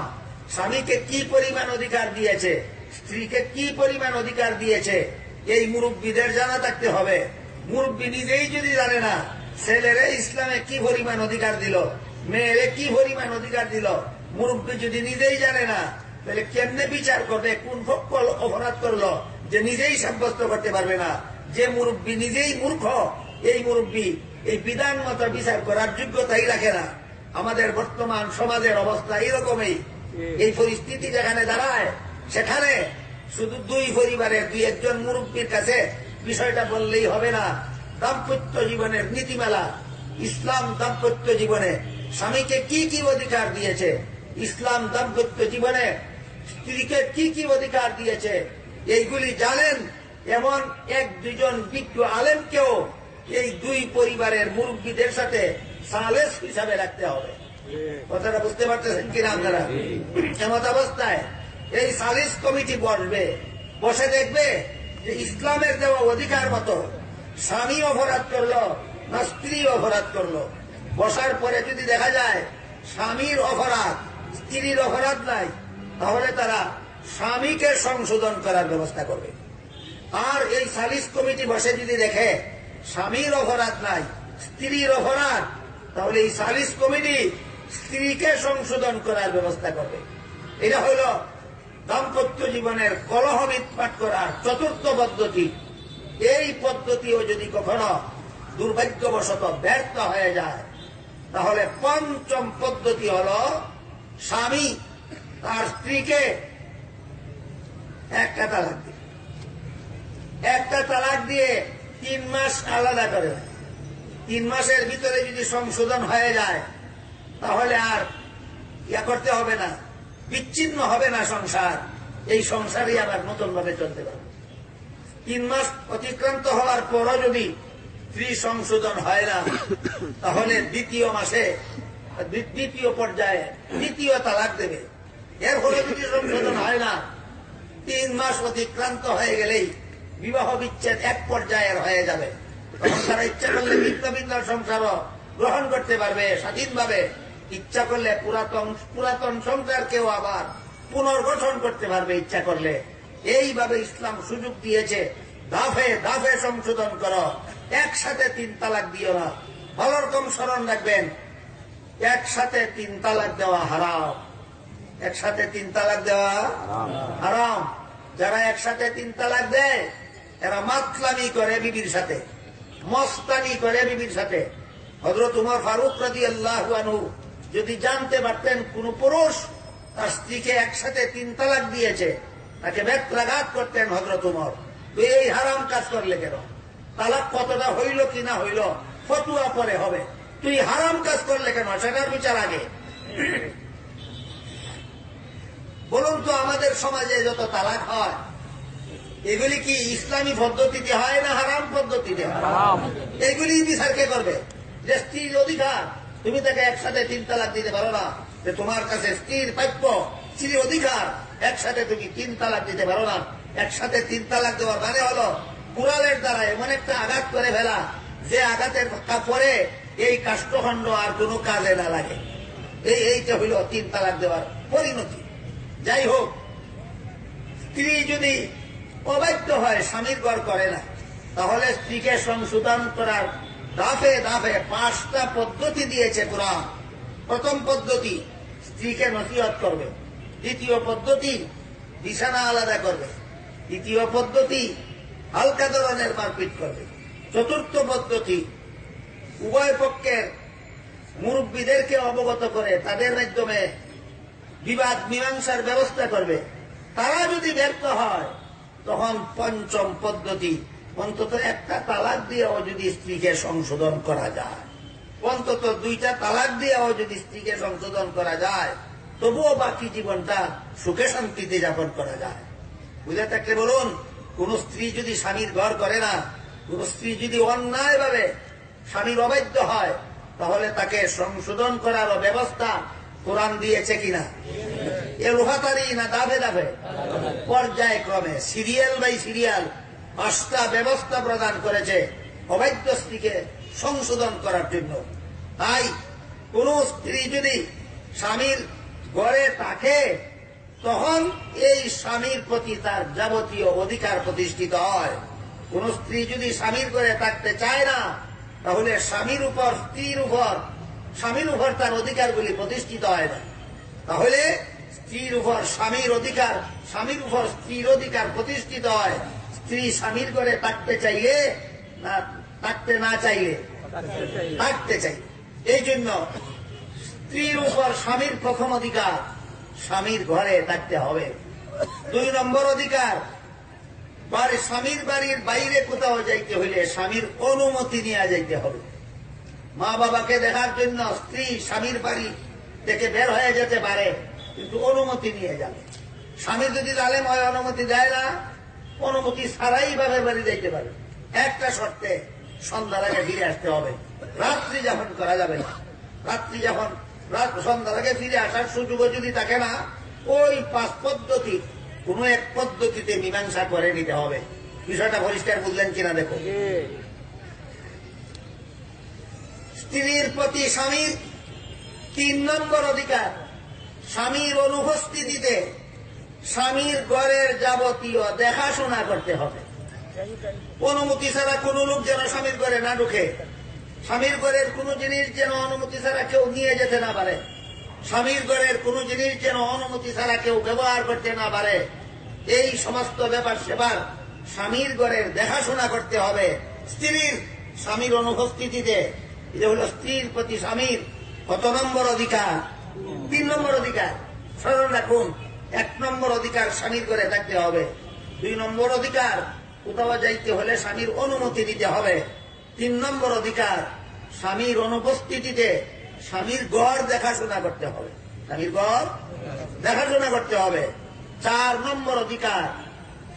স্বামীকে কি পরিমাণ অধিকার দিয়েছে, স্ত্রীকে কি পরিমাণ অধিকার দিয়েছে, এই মুরব্বীদের জানা থাকতে হবে। মুরব্বী নিজেই যদি জানে না, ছেলেরে ইসলামে কি পরিমাণ অধিকার দিল, মেয়েরে কি পরিমাণ অধিকার দিল, মুরব্বী যদি নিজেই জানে না তাহলে কেমনে বিচার করবে, কোন পক্ষ অপরাধ করলো যে নিজেই সাব্যস্ত করতে পারবে না। যে মুরব্বী নিজেই মূর্খ, এই মুরব্বী এই বিধান মতো বিচার করার যোগ্যতাই রাখে না। আমাদের বর্তমান সমাজের অবস্থা এইরকমই। এই পরিস্থিতি যেখানে দাঁড়ায় সেখানে শুধু দুই পরিবারের দুই একজন মুরব্বীর কাছে বিষয়টা বললেই হবে না। দাম্পত্য জীবনের নীতিমালা, ইসলাম দাম্পত্য জীবনে স্বামীকে কি কি অধিকার দিয়েছে, ইসলাম দাম্পত্য জীবনে স্ত্রীকে কি কি অধিকার দিয়েছে, এইগুলি জানেন এমন এক দুজন বিজ্ঞ আলেমকেও এই দুই পরিবারের মুরব্বীদের সাথে সালেস হিসাবে রাখতে হবে। কথাটা বুঝতে পারতেছেন কিনা আপনারা? এমত অবস্থায় এই সালিস কমিটি বসবে, বসে দেখবে যে ইসলামের দেওয়া অধিকার মতো স্বামী অপরাধ করলো না স্ত্রী অপরাধ করলো। বসার পরে যদি দেখা যায় স্বামীর অপরাধ স্ত্রীর অপরাধ নাই, তাহলে তারা স্বামীকে সংশোধন করার ব্যবস্থা করবে। আর এই সালিস কমিটি বসে যদি দেখে স্বামীর অপরাধ নাই স্ত্রীর অপরাধ, তাহলে এই সালিস কমিটি স্ত্রীকে সংশোধন করার ব্যবস্থা করবে। এটা হইল দাম্পত্য জীবনের কলহ মিটমাট করার চতুর্থ পদ্ধতি। এই পদ্ধতিও যদি কখনো দুর্ভাগ্যবশত ব্যর্থ হয়ে যায়, তাহলে পঞ্চম পদ্ধতি হল স্বামী তার স্ত্রীকে একটা তালাক দিয়ে, একটা তালাক দিয়ে 3 মাস আলাদা করে। 3 মাসের ভিতরে যদি সংশোধন হয়ে যায় তাহলে আর ইয়া করতে হবে না, বিচ্ছিন্ন হবে না সংসার। এই সংসারই আবার নতুন ভাবে চলতে পারবে। 3 মাস অতিক্রান্ত হওয়ার পরও যদি স্ত্রী সংশোধন হয় না, তাহলে দ্বিতীয় মাসে দ্বিতীয় পর্যায়ে দ্বিতীয় তালাক দেবে। এর ফলে যদি সংশোধন হয় না, 3 মাস অতিক্রান্ত হয়ে গেলেই বিবাহ বিচ্ছেদ এক পর্যায়ের হয়ে যাবে। তখন তারা ইচ্ছা করলে ভিন্ন ভিন্ন সংসারও গ্রহণ করতে পারবে স্বাধীনভাবে। ইচ্ছা করলে পুরাতন সংসারকেও আবার পুনর্গঠন করতে পারবে ইচ্ছা করলে। এইভাবে ইসলাম সুযোগ দিয়েছে, ধাপে ধাপে সংশোধন করো, একসাথে 3 তালাক দিও না। ভালো রকম স্মরণ রাখবেন, একসাথে 3 তালাক দেওয়া হারাম। একসাথে 3 তালাক দেওয়া হারাম। যারা একসাথে 3 তালাক দেয় এরা মাতলামি করে বিবির সাথে, মস্তানি করে বিবির সাথে। হযরত উমর ফারুক রাদিয়াল্লাহু আনহু যদি জানতে পারতেন কোন পুরুষ তার স্ত্রীকে একসাথে 3 তালাক দিয়েছে, তাকে বেত্রাঘাত করতেন হযরত উমর। তুই এই হারাম কাজ করলে কেন? তালাক কতটা হইল কি না হইল ফতুয়া পরে হবে, তুই হারাম কাজ করলে কেন সেটার বিচার আগে। বলুন তো, আমাদের সমাজে যত তালাক হয় এগুলি কি ইসলামী পদ্ধতিতে হয় না হারাম পদ্ধতিতে হয়? এগুলি বিচার কে করবে? যে স্ত্রীর অধিকার, তুমি তাকে একসাথে 3 তালাক দিতে পারো না, যে তোমার কাছে স্ত্রীর প্রাপ্য, স্ত্রীর অধিকার, একসাথে তুমি 3 তালাক দিতে পারো না। একসাথে 3 তালাক দেওয়ার মানে হলো কুড়ালের দ্বারা এমন একটা আঘাত করে ফেলা যে আঘাতের পরে এই কাষ্ঠখণ্ড আর কোনো কাজে না লাগে। এইটা হইল 3 তালাক দেওয়ার পরিণতি। যাই হোক, স্ত্রী যদি অবাধ্য হয়, স্বামীর ঘর করে না, তাহলে স্ত্রীকে সংশোধন করার ধাপে ধাপে 5টা পদ্ধতি দিয়েছে কোরআন। প্রথম পদ্ধতি স্ত্রীকে নসিহত করবে। দ্বিতীয় পদ্ধতি বিছানা আলাদা করবে। তৃতীয় পদ্ধতি হালকা ধরনের মারপিট করবে। চতুর্থ পদ্ধতি উভয় পক্ষের মুরব্বীদেরকে অবগত করে তাদের মাধ্যমে বিবাদ মীমাংসার ব্যবস্থা করবে। তারা যদি ব্যর্থ হয় তখন পঞ্চম পদ্ধতি অন্তত একটা তালাক দিয়েও যদি স্ত্রীকে সংশোধন করা যায়, অন্তত 2টা তালাক দিয়েও যদি স্ত্রীকে সংশোধন করা যায়, তবুও বাকি জীবনটা সুখে শান্তিতে যাপন করা যায়। বুঝে থাকলে বলুন, কোন স্ত্রী যদি স্বামীর ঘর করে না, কোন স্ত্রী যদি অন্যায়ভাবে স্বামীর অবাধ্য হয়, তাহলে তাকে সংশোধন করার ব্যবস্থা কোরআন দিয়েছে কিনা? এ লোহাতারি না ধাপে ধাপে পর্যায়ক্রমে সিরিয়াল বাই সিরিয়াল 5টা ব্যবস্থা প্রদান করেছে অবাধ্য স্ত্রীকে সংশোধন করার জন্য। তাই কোন স্ত্রী যদি স্বামীর ঘরে থাকে, তখন এই স্বামীর প্রতি তার যাবতীয় অধিকার প্রতিষ্ঠিত হয়। কোন স্ত্রী যদি স্বামীর ঘরে থাকতে চায় না, তাহলে স্বামীর উপর স্ত্রীর উপর স্বামীর উপর তার অধিকারগুলি প্রতিষ্ঠিত হয় না। তাহলে স্ত্রীর উপর স্বামীর অধিকার, স্বামীর উপর স্ত্রীর অধিকার প্রতিষ্ঠিত হয়। স্ত্রী স্বামীর ঘরে থাকতে চাইলে না থাকতে না চাইলে থাকতে চাই। এই জন্য স্ত্রীর উপর স্বামীর প্রথম অধিকার, স্বামীর ঘরে থাকতে হবে। 2 নম্বর অধিকার, স্বামীর বাড়ির বাইরে কোথাও যাইতে হইলে স্বামীর অনুমতি নিয়ে যাইতে হবে। মা বাবাকে দেখার জন্য স্ত্রী স্বামীর বাড়ি থেকে বের হয়ে যেতে পারে, কিন্তু অনুমতি নিয়ে যাবে। স্বামী যদি জালেম হয়, অনুমতি দেয় না, অনুমতি ছাড়াই বাবার বাড়ি যাইতে পারে। একটা শর্তে, সন্ধ্যার আগে ফিরে আসতে হবে। রাত্রি যাপন করা যাবে না। রাত্রি যখন সন্ধ্যার আগে ফিরে আসার সুযোগও যদি থাকে না, ওই 5 পদ্ধতি কোন এক পদ্ধতিতে মীমাংসা করে নিতে হবে। বিষয়টা পরিষ্কার বুঝলেন কিনা দেখো। স্ত্রীর প্রতি স্বামীর 3 নম্বর অধিকার, স্বামীর অনুপস্থিতিতে স্বামীর ঘরের যাবতীয় দেখাশোনা করতে হবে। অনুমতি ছাড়া কোন লোক যেন স্বামীর ঘরে না ঢুকে, স্বামীর ঘরের কোন জিনিস যেন অনুমতি ছাড়া কেউ নিয়ে যেতে না পারে, স্বামীর ঘরের কোন জিনিস যেন অনুমতি ছাড়া কেউ ব্যবহার করতে না পারে। এই সমস্ত ব্যাপার সেবার স্বামীর ঘরের দেখাশোনা করতে হবে স্ত্রীর স্বামীর অনুপস্থিতিতে। এটা হল স্ত্রীর প্রতি স্বামীর কত নম্বর অধিকার? 3 নম্বর অধিকার। স্মরণ রাখুন, 1 নম্বর অধিকার স্বামীর ঘরে থাকতে হবে। 2 নম্বর অধিকার, কোথাও যাইতে হলে স্বামীর অনুমতি দিতে হবে। 3 নম্বর অধিকার, স্বামীর অনুপস্থিতিতে স্বামীর ঘর দেখাশোনা করতে হবে। স্বামীর ঘর দেখাশোনা করতে হবে। 4 নম্বর অধিকার,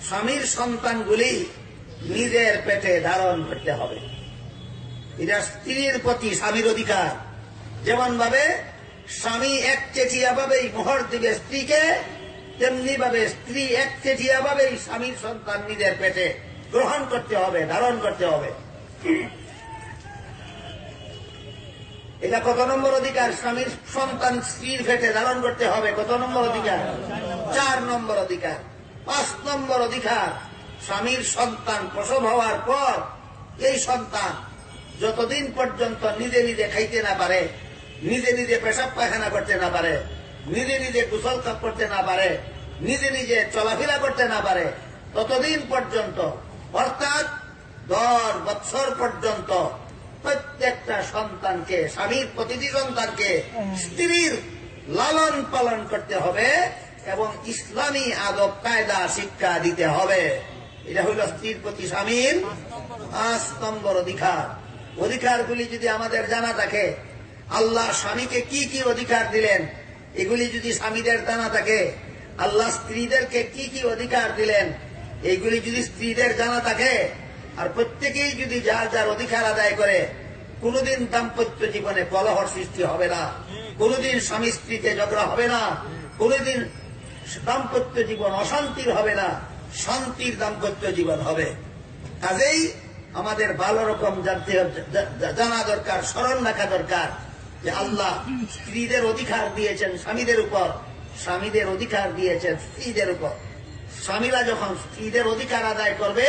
স্বামীর সন্তানগুলি নিজের পেটে ধারণ করতে হবে। এটা স্ত্রীর প্রতি স্বামীর অধিকার। যেমন ভাবে স্বামী একচেটিয়া ভাবেই মোহর দিবে স্ত্রীকে, তেমনি ভাবে স্ত্রী একচেটিয়া ভাবেই স্বামীর সন্তান নিজের পেটে গ্রহণ করতে হবে, ধারণ করতে হবে। এটা কত নম্বর অধিকার? স্বামীর সন্তান স্ত্রীর পেটে ধারণ করতে হবে। কত নম্বর অধিকার? 4 নম্বর অধিকার। 5 নম্বর অধিকার, স্বামীর সন্তান প্রসব হওয়ার পর এই সন্তান যতদিন পর্যন্ত নিজে নিজে খাইতে না পারে, নিজে নিজে পেশাব পায়খানা করতে না পারে, নিজে নিজে গোসল করতে না পারে, নিজে নিজে চলাফেরা করতে না পারে, ততদিন পর্যন্ত, অর্থাৎ 10 বছর পর্যন্ত প্রত্যেকটা সন্তানকে, স্বামীর প্রতিটি সন্তানকে স্ত্রীর লালন পালন করতে হবে এবং ইসলামী আদব কায়দা শিক্ষা দিতে হবে। এটা হইল স্ত্রীর প্রতি স্বামীর 5 নম্বর অধিকার। অধিকারগুলি যদি আমাদের জানা থাকে, আল্লাহ স্বামীকে কি কি অধিকার দিলেন, এগুলি যদি স্বামীদের জানা থাকে, আল্লাহ স্ত্রীদেরকে কি কি অধিকার দিলেন, এইগুলি যদি স্ত্রীদের জানা থাকে, আর প্রত্যেকেই যদি যার যার অধিকার আদায় করে, কোনদিন দাম্পত্য জীবনে কলহর সৃষ্টি হবে না, কোনদিন স্বামী স্ত্রীতে ঝগড়া হবে না, কোনদিন দাম্পত্য জীবন অশান্তির হবে না, শান্তির দাম্পত্য জীবন হবে। কাজেই আমাদের ভালো রকম জানা দরকার, স্মরণ রাখা দরকার যে আল্লাহ স্ত্রীদের অধিকার দিয়েছেন স্বামীদের উপর, স্বামীদের অধিকার দিয়েছেন স্ত্রীদের উপর। স্বামীরা যখন স্ত্রীদের অধিকার আদায় করবে,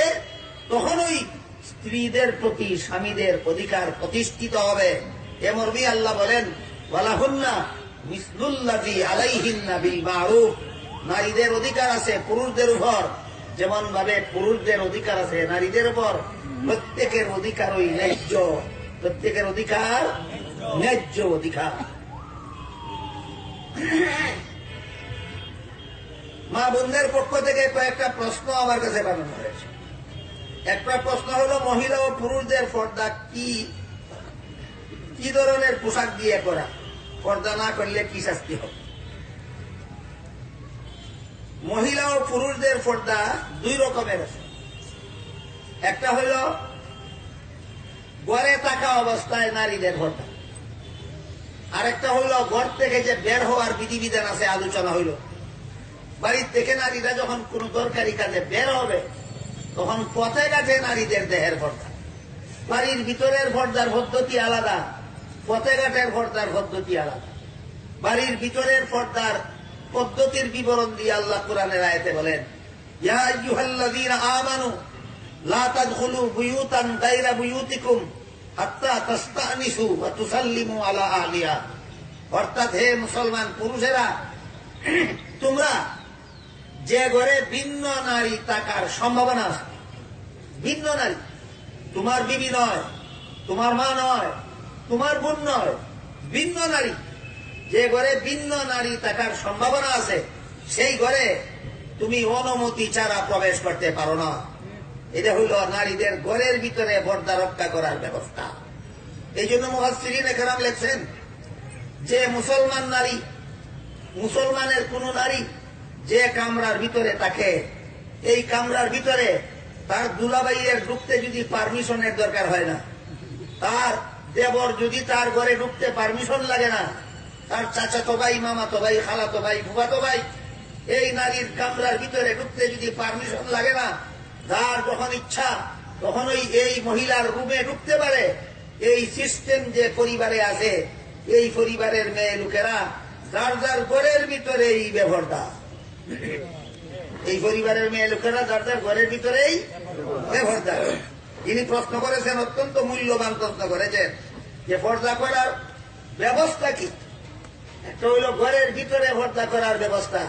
তখনই স্ত্রীদের প্রতি স্বামীদের অধিকার প্রতিষ্ঠিত হবে। এ মর্মে আল্লাহ বলেন, ওয়ালাহুন্না মিসলুল্লাযী আলাইহিন্না বিল মারুফ। নারীদের অধিকার আছে পুরুষদের উপর, যেমন ভাবে পুরুষদের অধিকার আছে নারীদের উপর। প্রত্যেকের অধিকার ওই ন্যায্য, প্রত্যেকের অধিকার ন্যায্য অধিকার। মা বোনদের পক্ষ থেকে কয়েকটা প্রশ্ন আমার কাছে পাঠানো হয়েছে। একটা প্রশ্ন হলো, মহিলা ও পুরুষদের পর্দা কি ধরনের পোশাক দিয়ে করা, পর্দা না করলে কি শাস্তি হবে? মহিলা ও পুরুষদের পর্দা 2 রকমের আছে। একটা হইল ঘরে থাকা অবস্থায় নারীদের পর্দা, আরেকটা হইল ঘর থেকে যে বের হওয়ার বিধিবিধান আছে, আলোচনা হইল। বাড়ির থেকে নারীরা যখন কোন দরকারি কাজে বের হবে, তখন পথে ঘাটে নারীদের দেহের পর্দা। বাড়ির ভিতরের পর্দার পদ্ধতি আলাদা, পথে ঘাটের পর্দার পদ্ধতি আলাদা। বাড়ির ভিতরের পর্দার পদ্ধতির বিবরণ দিয়ে আল্লাহ কোরআনের আয়াতে বলেন, ইয়া আইয়ুহাল্লাযীনা আমানু লা তাদখুলু বুয়ুতান গায়রা বুয়ুতিকুম হাত্তা তাস্তানিসু ওয়া তুসাল্লিমু আলা আহলিহা। অর্থাৎ হে মুসলমান পুরুষেরা, তোমরা যে ঘরে ভিন্ন নারী থাকার সম্ভাবনা আছে, ভিন্ন নারী, তোমার বিবি নয়, তোমার মা নয়, তোমার বোন নয়, ভিন্ন নারী, যে ঘরে ভিন্ন নারী থাকার সম্ভাবনা আছে সেই ঘরে তুমি অনুমতি ছাড়া প্রবেশ করতে পারো না। এটা হইল নারীদের ঘরের ভিতরে পর্দা রক্ষা করার ব্যবস্থা। এই জন্য মুফাসসিরিনে কেরাম লেখছেন যে মুসলমান নারী, মুসলমানের কোন নারী যে কামরার ভিতরে থাকে, এই কামরার ভিতরে তার দুলাভাইয়ের ঢুকতে যদি পারমিশনের দরকার হয় না, তার দেবর যদি তার ঘরে ঢুকতে পারমিশন লাগে না, তার চাচাতো ভাই, মামাতো ভাই, খালাতো ভাই, ফুফাতো ভাই, এই নারীর কামরার ভিতরে ঢুকতে যদি পারমিশন লাগে না, তার যখন ইচ্ছা তখনই এই মহিলার রুমে ঢুকতে পারে। এই সিস্টেম যে পরিবারে আছে, এই পরিবারের মেয়ে লোকেরা যার যার ঘরের ভিতরেই বেপরদা। এই পরিবারের মেয়ে লোকেরা যার যার ঘরের ভিতরেই বেপরদা। তিনি প্রশ্ন করেছেন, অত্যন্ত মূল্যবান প্রশ্ন করেছেন, যে পর্দা করার ব্যবস্থা কি? একটা হইল ঘরের ভিতরে পর্দা করার ব্যবস্থা,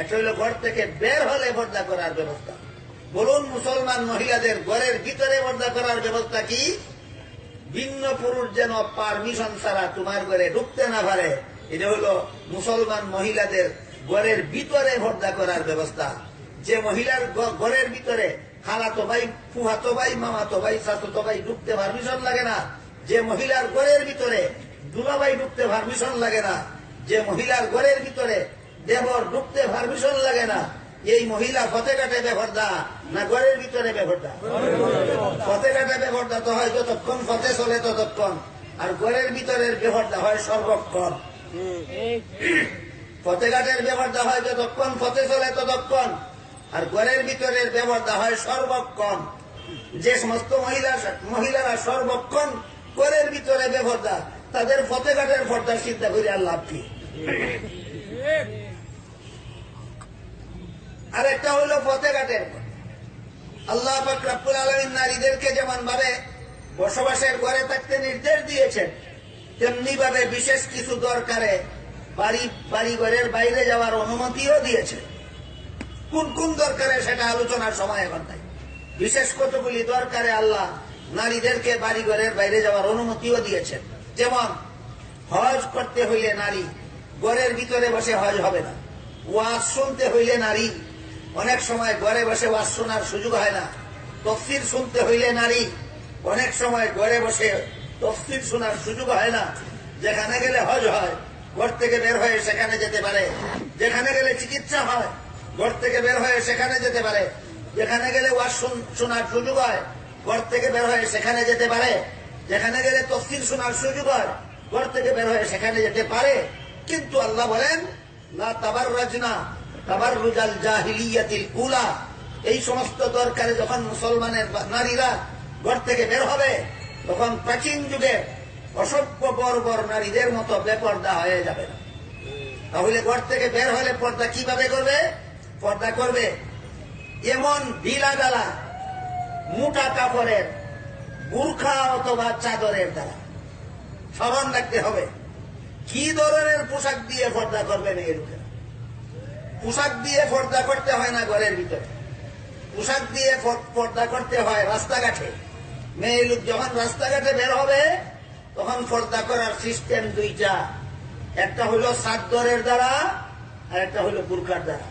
একটা হইল ঘর থেকে বের হলে পর্দা করার ব্যবস্থা। বলুন মুসলমান মহিলাদের ঘরের ভিতরে পর্দা করার ব্যবস্থা কি? ভিন্ন পুরুষ যেন পারমিশন ছাড়া তোমার ঘরে ঢুকতে না পারে, এটা হইল মুসলমান মহিলাদের ঘরের ভিতরে পর্দা করার ব্যবস্থা। যে মহিলার ঘরের ভিতরে খালাতো ভাই, ফুফাতো ভাই, মামাতো ভাই, চাচাতো ভাই ঢুকতে পারমিশন লাগে না, যে মহিলার ঘরের ভিতরে দুলাভাই ঢুকতে পারমিশন লাগে না, যে মহিলার ঘরের ভিতরে দেবর ঢুকতে পারমিশন লাগে না, এই মহিলা ফতেঘাটে বেপরদা না ঘরের ভিতরে বেপরদা? ফতেঘাটে বেপরদা তো হয় যতক্ষণ ফতে চলে ততক্ষণ, আর ঘরের ভিতরের বেপরদা হয় সর্বক্ষণ। ফতেঘাটের বেপরদা হয় যতক্ষণ ফতে চলে ততক্ষণ, আর ঘরের ভিতরের বেপরদা হয় সর্বক্ষণ। যে সমস্ত মহিলারা সর্বক্ষণ ঘরের ভিতরে বেপরদা, তাদের ফতেঘাটের পর্দা চিন্তা করি আর লাভ কি? আর একটা হইল ফতেঘাটের। আল্লাহ পাক রব্বুল আলামিন নারীদেরকে যেমন ভাবে বসবাসের ঘরে থাকতে নির্দেশ দিয়েছেন, তেমনি ভাবে বিশেষ কিছু দরকারে বাড়ি ঘরের বাইরে যাওয়ার অনুমতিও দিয়েছে। কোন কোন দরকারে সেটা আলোচনার সময় এখন নাই। বিশেষ কতগুলি দরকারে আল্লাহ নারীদেরকে বাড়ি ঘরের বাইরে যাওয়ার অনুমতিও দিয়েছেন। যেমন হজ করতে হইলে নারী ঘরের ভিতরে বসে হজ হবে না। ওয়াজ শুনতে হইলে নারী অনেক সময় ঘরে বসে ওয়াজ শোনার সুযোগ হয় না। তফসির শুনতে হইলে নারী অনেক সময় ঘরে বসে তফসির শোনার সুযোগ হয় না। যেখানে গেলে হজ হয়, ঘর থেকে বের হয়ে সেখানে যেতে পারে। যেখানে গেলে চিকিৎসা হয়, ঘর থেকে বের হয়ে সেখানে যেতে পারে। যেখানে গেলে ওয়াজ শোনার সুযোগ হয়, ঘর থেকে বের হয়ে সেখানে যেতে পারে। যেখানে গেলে তফসির শোনার সুযোগ হয়, ঘর থেকে বের হয়ে সেখানে যেতে পারে। কিন্তু আল্লাহ বলেন, লা তাবাররাজনা তাবাররুজাল জাহিলিয়াতিল উলা। এই সমস্ত দরকারে যখন মুসলমানের নারীরা ঘর থেকে বের হবে, তখন প্রাচীন যুগে অসভ্য বর্বর নারীদের মতো বেপর্দা হয়ে যাবে না। তাহলে ঘর থেকে বের হলে পর্দা কিভাবে করবে? পর্দা করবে এমন ঢিলা ডালা মোটা কাপড়ের বুরখা অথবা চাদরের দ্বারা। স্মরণ রাখতে হবে কি ধরনের পোশাক দিয়ে পর্দা করবে মেয়ে লোকেরা। পোশাক দিয়ে পর্দা করতে হয় না ঘরের ভিতরে, পোশাক দিয়ে পর্দা করতে হয় রাস্তাঘাটে। মেয়ে লোক যখন রাস্তাঘাটে বের হবে তখন পর্দা করার সিস্টেম দুইটা, একটা হলো চাদরের দ্বারা আর একটা হলো বুরখার দ্বারা।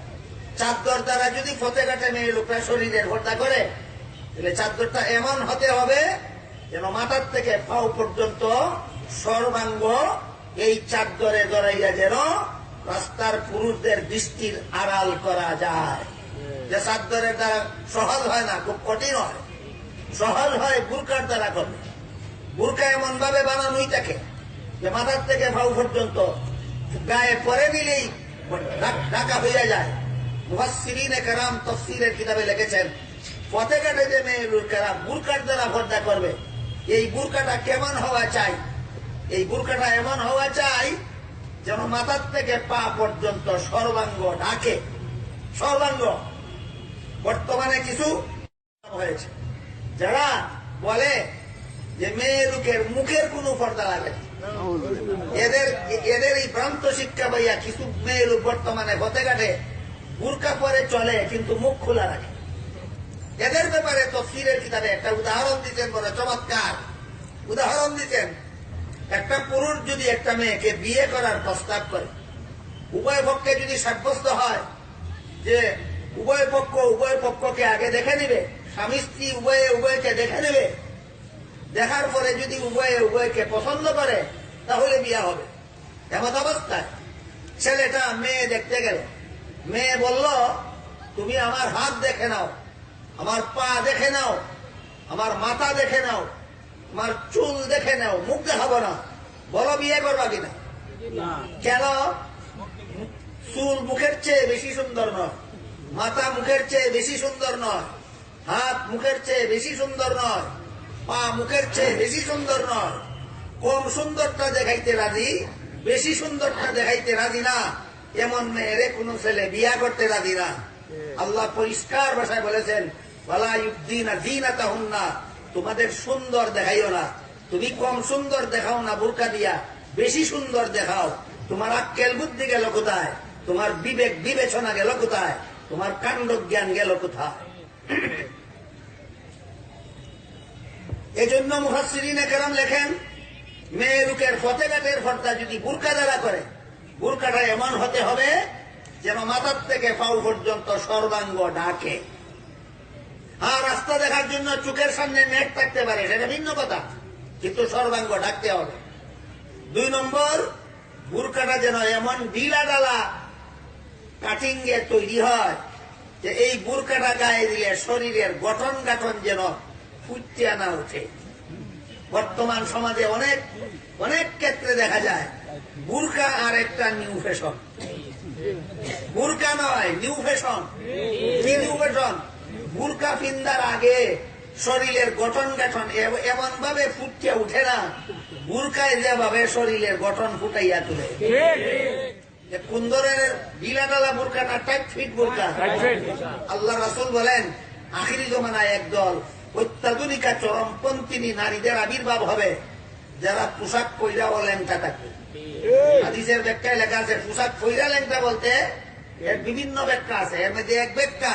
চাদর দ্বারা যদি ফতেঘাটে মেয়ে লোকরা শরীরের পর্দা করে, তাহলে চাদরটা এমন হতে হবে যেন মাথার থেকে পাও পর্যন্ত সর্বাঙ্গ এই চাদরে জড়াইয়া যেন রাস্তার পুরুষদের দৃষ্টির আড়াল করা যায়। যে চাদরের দ্বারা সহজ হয় না, খুব কঠিন হয়। সহজ হয় বুরকার দ্বারা করবে। বুরকা এমন ভাবে বানানোই থাকে যে মাথার থেকে পাও পর্যন্ত গায়ে পরে নিলেই ঢাকা হইয়া যায়। মুফাসসিরিনে কেরাম তাফসীরের কিতাবে লিখেছেন, ফতেঘাটে যে মেয়ে লোকেরা বুরকার দ্বারা পর্দা করবে, এই বুরকাটা কেমন হওয়া চাই? এই বুরকাটা এমন হওয়া চাই যেন মাথার থেকে পা পর্যন্ত সর্বাঙ্গ ঢাকে। সর্বাঙ্গ। বর্তমানে কিছু হয়েছে যারা বলে যে মেয়ে লোকের মুখের কোনো পর্দা লাগে না। এদের এই ভ্রান্ত শিক্ষা পাইয়া কিছু মেয়ে লোক বর্তমানে পথে ঘাটে বুরকা পরে চলে কিন্তু মুখ খোলা রাখে। এদের ব্যাপারে তাফসীরের কিতাবে একটা উদাহরণ দিতেন, বড় চমৎকার উদাহরণ দিতেন। একটা পুরুষ যদি একটা মেয়েকে বিয়ে করার প্রস্তাব করে, উভয় পক্ষে যদি সাব্যস্ত হয় যে উভয় পক্ষকে আগে দেখে নিবে, স্বামী স্ত্রী উভয়কে দেখে নেবে, দেখার পরে যদি উভয়কে পছন্দ করে তাহলে বিয়ে হবে। এমন অবস্থায় ছেলেটা মেয়ে দেখতে গেল, মেয়ে বলল তুমি আমার হাত দেখে নাও, আমার পা দেখে নাও, আমার মাথা দেখে নাও, আমার চুল দেখে নাও, মুখ দেখাবো না, বলো বিয়ে করবা কিনা। কেন? চুল মুখের চেয়ে বেশি সুন্দর নয়, মাথা মুখের চেয়ে বেশি সুন্দর নয়, হাত মুখের চেয়ে বেশি সুন্দর নয়, পা মুখের চেয়ে বেশি সুন্দর নয়। কম সুন্দরটা দেখাইতে রাজি, বেশি সুন্দরটা দেখাইতে রাজি না, এমন মেয়েরে কোন ছেলে বিয়া করতে রাজি না। আল্লাহ পরিষ্কার ভাষায় বলেছেন, ওয়ালা ইউবদিনা যিনাতাহুন্না, তোমাদের সুন্দর দেখাইও না। তুমি কম সুন্দর দেখাও না বুরকা দিয়া, বেশি সুন্দর দেখাও। তোমার আক্কেল বুদ্ধি গেল কোথায়? তোমার বিবেক বিবেচনা গেল কোথায়? তোমার কাণ্ড জ্ঞান গেল কোথায়? এজন্য মুফাসসিরিনে কেরাম লেখেন, মেয়ে লোকের ফতেঘাটের পর্দা যদি বুরকা দ্বারা করে, বুরকাটা এমন হতে হবে যেন মাথার থেকে পাও পর্যন্ত সর্বাঙ্গ ঢাকে। হ্যাঁ, রাস্তা দেখার জন্য চোখের সামনে নেট থাকতে পারে, সেটা ভিন্ন কথা, কিন্তু সর্বাঙ্গ ঢাকতে হবে। 2 নম্বর, বুরকাটা যেন এমন ঢিলা ডালা কাটিং এ তৈরি হয় যে এই বুরকাটা গায়ে দিলে শরীরের গঠন গাঠন যেন ফুটতে না উঠে। বর্তমান সমাজে অনেক ক্ষেত্রে দেখা যায় বুরকা আর একটা নিউ ফ্যাশন। বুরকা নয়, নিউ ফ্যাশন। কি নিউ ফ্যাশন? বুরকা পিন্দার আগে শরীরের গঠন গাঠন এমন ভাবে ফুটতে উঠে না, বুরকায় যেভাবে শরীরের গঠন ফুটাইয়া তুলে। কুন্দরের ঢিলাডালা বুরকা না টাইট ফিট বুরকা। আল্লাহ রাসূল বলেন, আখিরি জমানায় একদল অত্যাধুনিকা চরমপন্থী নারীদের আবির্ভাব হবে, যারা পোশাক পইরাও ল্যাংটা থাকবে। হাদিসের ব্যাখ্যায় লেখা আছে, পোশাক পইরা ল্যাংটা বলতে এর বিভিন্ন ব্যাখ্যা আছে। এর মধ্যে এক ব্যাখ্যা,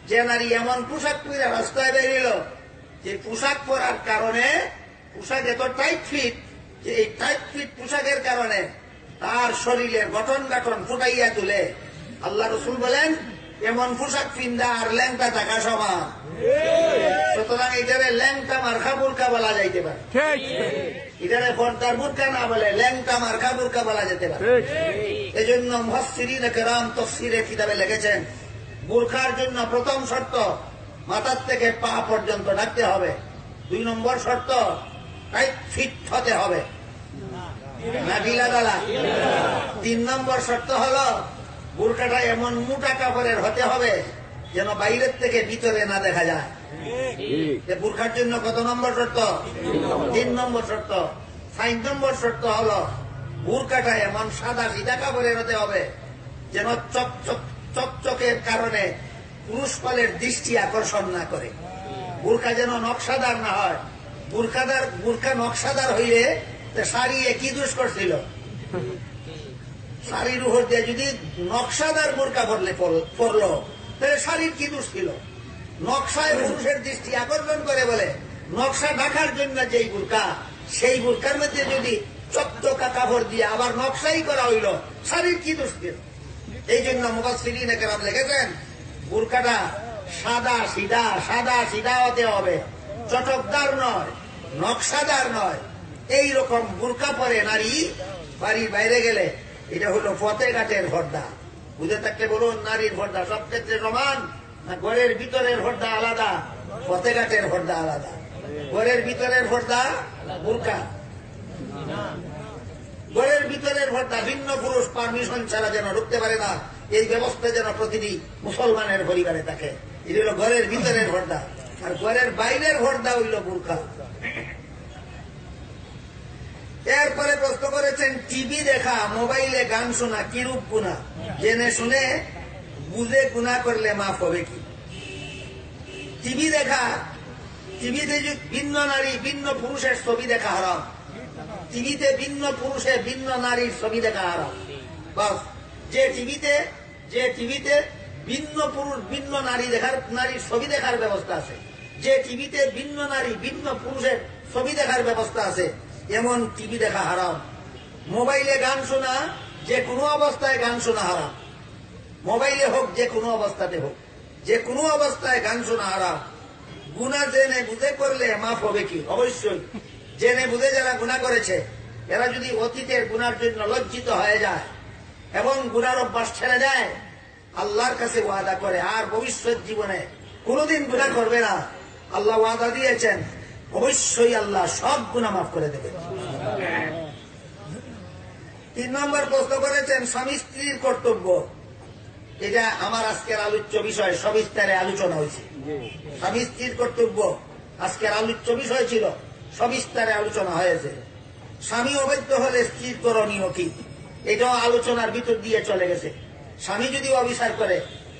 যে নারী এমন পোশাক পইরা রাস্তায় বেরিয়ে যে পোশাক পরার কারণে পোশাক এত টাইট ফিট যে এই টাইট ফিট পোশাকের কারণে তার শরীরের গঠন গাঠন ফুটাইয়া তুলে। আল্লাহ রাসূল বলেন, এমন পোশাক পিন্দা আর ল্যাংটা থাকা সমান। সুতরাং এটারে ল্যাংটা মার্কা বুরকা বলা যাইতে পারে, এটারে পর্দার বুরকা না বলে ল্যাংটা মার্কা বুরকা বলা যেতে পারে। এই জন্য মুফাসসিরিনে কেরাম তাফসীরের কিতাবে লিখেছেন, বুরকার জন্য প্রথম শর্ত মাথার থেকে পা পর্যন্ত ঢাকতে হবে। 2 নম্বর শর্ত টাইট ফিট হতে হবে, না ঢিলা ডালা। 3 নম্বর শর্ত হলো বুরকাটা এমন মোটা কাপড়ের হতে হবে যেন বাইরের থেকে ভিতরে না দেখা যায়। বুরকার জন্য কত নম্বর শর্ত? 3 নম্বর শর্ত। 4 নম্বর শর্ত হলো বুরকাটা এমন সাদা সিধা কাপড়ের হতে হবে যেন চকচকের কারণে পুরুষ ফলের দৃষ্টি আকর্ষণ না করে। বুরকা যেন নকশাদার না হয়। বুরকা নকশাদার হইলে শাড়ি একই দোষ করছিল। শাড়ির উপর দিয়ে যদি নকশাদার বুরকা পরলো তাহলে শাড়ির কি দোষ ছিল? নকশায় পুরুষের দৃষ্টি আকর্ষণ করে বলে নকশা ঢাকার জন্য যেই বুরকা, সেই বুরকার মধ্যে যদি চকচকা কাপড় দিয়ে আবার নকশাই করা হইল, শাড়ির কি দোষ ছিল? এই জন্য মুফাসসিরিনে কেরাম লিখেছেন, বুরকাটা সাদা সিধা হতে হবে, চটকদার নয়, নকশাদার নয়। এই রকম বুরকা পরে নারী বাড়ির বাইরে গেলে এটা হলো ফতেঘাটের পর্দা। বুঝে থাকলে বলুন, নারীর পর্দা সব ক্ষেত্রে সমান না ঘরের ভিতরের পর্দা আলাদা, ফতেঘাটের পর্দা আলাদা? ঘরের ভিতরের পর্দা বুরকা, ঘরের ভিতরের পর্দা ভিন্ন, পুরুষ পারমিশন ছাড়া যেন ঢুকতে পারে না, এই ব্যবস্থা যেন প্রতিটি মুসলমানের পরিবারে থাকে। এটা হলো ঘরের ভিতরের পর্দা। আর ঘরের বাইরের পর্দা হইল বুরকা। এরপরে প্রশ্ন করেছেন, টিভি দেখা, মোবাইলে গান শোনা কিরূপ গুনাহ? জেনে শুনে বুঝে গুনাহ করলে মাফ হবে কি? টিভি দেখা টিভিতে ভিন্ন নারী ভিন্ন পুরুষের ছবি দেখা হারাম। টিভিতে ভিন্ন পুরুষে ভিন্ন নারীর ছবি দেখা হারাম। বাস, যে টিভিতে ভিন্ন পুরুষ ভিন্ন নারীর ছবি দেখার ব্যবস্থা আছে, যে টিভিতে ভিন্ন নারী ভিন্ন পুরুষের ছবি দেখার ব্যবস্থা আছে, এমন টিভি দেখা হারাম। মোবাইলে গান শোনা, যে কোনো অবস্থায় গান শোনা হারাম। মোবাইলে হোক, যে কোনো অবস্থাতে হোক, যে কোনো অবস্থায় গান শোনা হারাম। গুনাহ জেনে বুঝে করলে মাফ হবে কি? অবশ্যই। জেনে বুঝে যারা গুনাহ করেছে, এরা যদি অতীতের গুনার জন্য লজ্জিত হয়ে যায় এবং গুনার অভ্যাস ছেড়ে দেয়, আল্লাহর কাছে ওয়াদা করে আর ভবিষ্যৎ জীবনে কোনোদিন গুনাহ করবে না। আল্লাহ ওয়াদা দিয়েছেন, অবশ্যই আল্লাহ সব গুনাহ মাফ করে দেবে। 3 নম্বর প্রশ্ন করেছেন স্বামী স্ত্রীর কর্তব্য। এটা আমার আজকের আলোচ্য বিষয়, সবিস্তারে আলোচনা হয়েছে। স্বামী স্ত্রীর কর্তব্য আজকের আলোচ্য বিষয় ছিল, সবিস্তারে আলোচনা হয়েছে। স্বামী অবৈধ হলে স্ত্রীর করণীয় কি, এটাও আলোচনার ভিতর দিয়ে চলে গেছে। স্বামী যদি অবিচার করে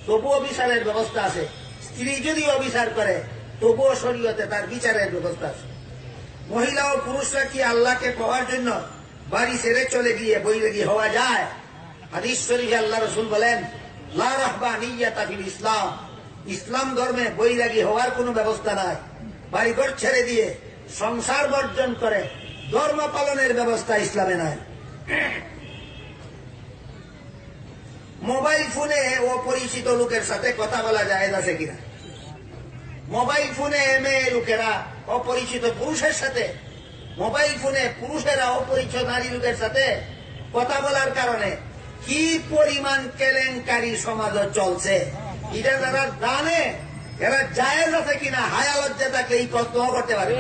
তবুও বিচারের ব্যবস্থা আছে, স্ত্রী যদি অবিচার করে তবুও শরীয়তে তার বিচারের ব্যবস্থা আছে। মহিলা ও পুরুষরা কি আল্লাহকে পাওয়ার জন্য বাড়ি ছেড়ে চলে গিয়ে বৈরাগী হওয়া যায়? হাদিস শরীফে আল্লাহ রাসূল বলেন, লা রাহবানিয়াতা ফিল ইসলাম, ইসলাম ধর্মে বৈরাগী হওয়ার কোনো ব্যবস্থা নাই। বাড়িঘর ছেড়ে দিয়ে সংসার বর্জন করে ধর্ম পালনের ব্যবস্থা ইসলামে নাই। মোবাইল ফোনে অপরিচিত লোকের সাথে কথা বলা যায় আছে কিনা? মোবাইল ফোনে মেয়ে লোকেরা অপরিচিত পুরুষের সাথে, মোবাইল ফোনে পুরুষেরা অপরিচিত নারী লোকের সাথে কথা বলার কারণে কি পরিমাণ কেলেঙ্কারি সমাজে চলছে, এটা যারা জানে এরা জায়েজ আছে কিনা হায়া লজ্জা থাকলে এই প্রশ্ন করতে পারে।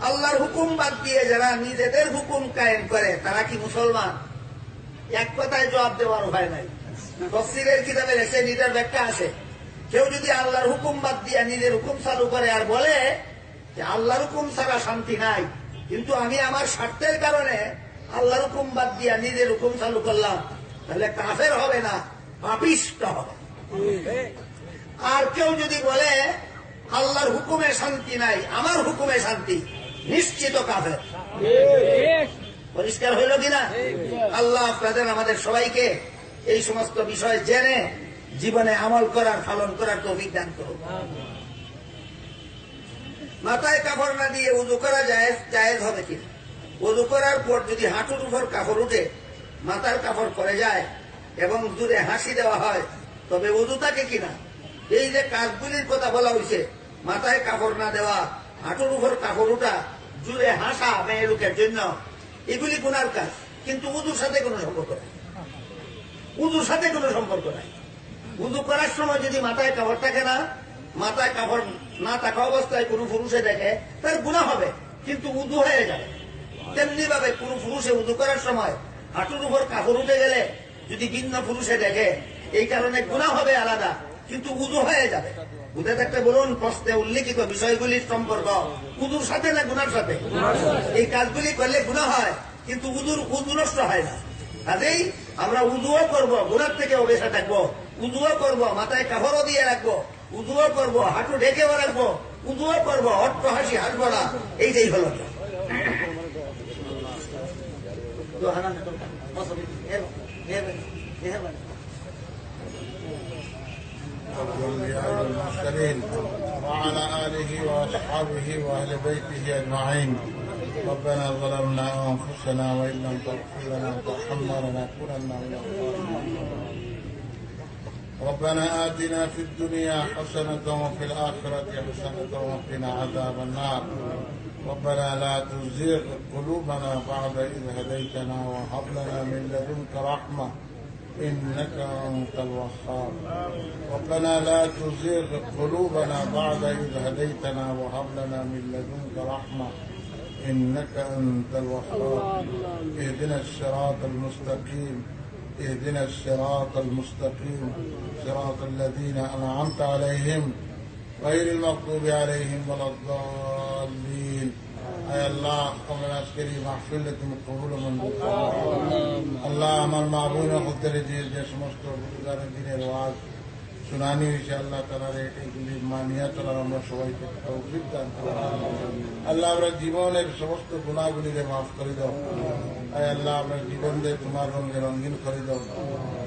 আল্লাহর হুকুম বাদ দিয়ে যারা নিজেদের হুকুম কায়েম করে তারা কি মুসলমান? এক কথায় জবাব দেওয়ার উপায় নাই। তফসিরের কিতাবে লেখে, নিজের ব্যাখ্যা আছে, কেউ যদি আল্লাহর হুকুম বাদ দিয়ে নিজের হুকুম চালু করে আর বলে যে আল্লাহর হুকুম ছাড়া শান্তি নাই, কিন্তু আমি আমার স্বার্থের কারণে আল্লাহর হুকুম বাদ দিয়া নিজের হুকুম চালু করলাম, তাহলে কাফের হবে না, পাপিষ্ট হবে। আর কেউ যদি বলে আল্লাহর হুকুমে শান্তি নাই, আমার হুকুমে শান্তি, নিশ্চিত কাফের। পরিষ্কার হইল কিনা? আল্লাহ আপনাদের আমাদের সবাইকে এই সমস্ত বিষয় জেনে জীবনে আমল করার, পালন করার তৌফিক দান করুন। মাথায় কাপড় না দিয়ে উযু করা জায়েজ হবে কিনা? উযু করার পর যদি হাঁটুর উপর কাপড় উঠে মাথার কাপড় পরে যায় এবং দূরে হাসি দেওয়া হয়, তবে উযু থাকে কিনা? এই যে কাজগুলির কথা বলা হয়েছে, মাথায় কাপড় না দেওয়া, হাঁটুর উপর কাপড় উঠা, জুড়ে হাসা মেয়ে লোকের জন্য, এগুলি গুনার কাজ, কিন্তু উযুর সাথে কোনো সম্পর্ক নাই। উযুর সাথে কোনো সম্পর্ক নাই। উযু করার সময় যদি মাথায় কাপড় থাকে না, মাথায় কাপড় না থাকা অবস্থায় কোনো পুরুষে দেখে, তার গুনাহ হবে, কিন্তু উযু হয়ে যাবে। তেমনি ভাবে কোনো পুরুষে উযু করার সময় হাঁটুর উপর কাপড় উঠে গেলে যদি ভিন্ন পুরুষে দেখে, এই কারণে গুনাহ হবে আলাদা, কিন্তু উযু হয়ে যাবে। বুঝে থাকতে বলুন, প্রশ্নে উল্লেখিত বিষয়গুলির সম্পর্ক উযুর সাথে না গুনার সাথে? এই কাজগুলি করলে গুনাহ হয়, কিন্তু উযু নষ্ট হয় না। কাজেই আমরা উযুও করবো, গুনার থেকেও বেঁচে থাকবো। উযুও করবো, মাথায় কাপড়ও দিয়ে রাখবো, উযুও করবো, হাঁটু ঢেকেও রাখবো, উযুও করবো, অট্ট হাসি হাসবো না। এইটাই হলো। المرسلين وعلى آله وأصحابه وأهل بيته أجمعين. ربنا ظلمنا أنفسنا وإن لم تغفر لنا وترحمنا لنكونن من الظالمين. ربنا آتنا في الدنيا حسنة وفي الآخرة حسنة وقنا عذاب النار. ربنا لا تزغ قلوبنا بعد إذ هديتنا وهب لنا من لدنك رحمة إنك أنت الوهاب. ربنا لا تزغ قلوبنا بعد إذ هديتنا وهب لنا من لدنك رحمة إنك أنت الوهاب. اهدنا الصراط المستقيم، اهدنا الصراط المستقيم، صراط الذين أنعمت عليهم غير المغضوب عليهم ولا الضالين. আয় আল্লাহ, আমরা আজকের এই মাহফিলে তুমি কবুল মঞ্জুর করো। আল্লাহ, আমার মা বোন হতে যে সমস্ত গুরুদারের দিনের ওয়াজ শুনানি হয়েছে আল্লাহ তালার এইগুলি মানিয়া চলার আমরা সবাইকে তৌফিক দান করুন। আল্লাহ আমরা জীবনের সমস্ত গুণাগুলিকে মাফ করে দাও। আয় আল্লাহ আমরা জীবন দিয়ে তোমার রঙে রঙিন করে দাও,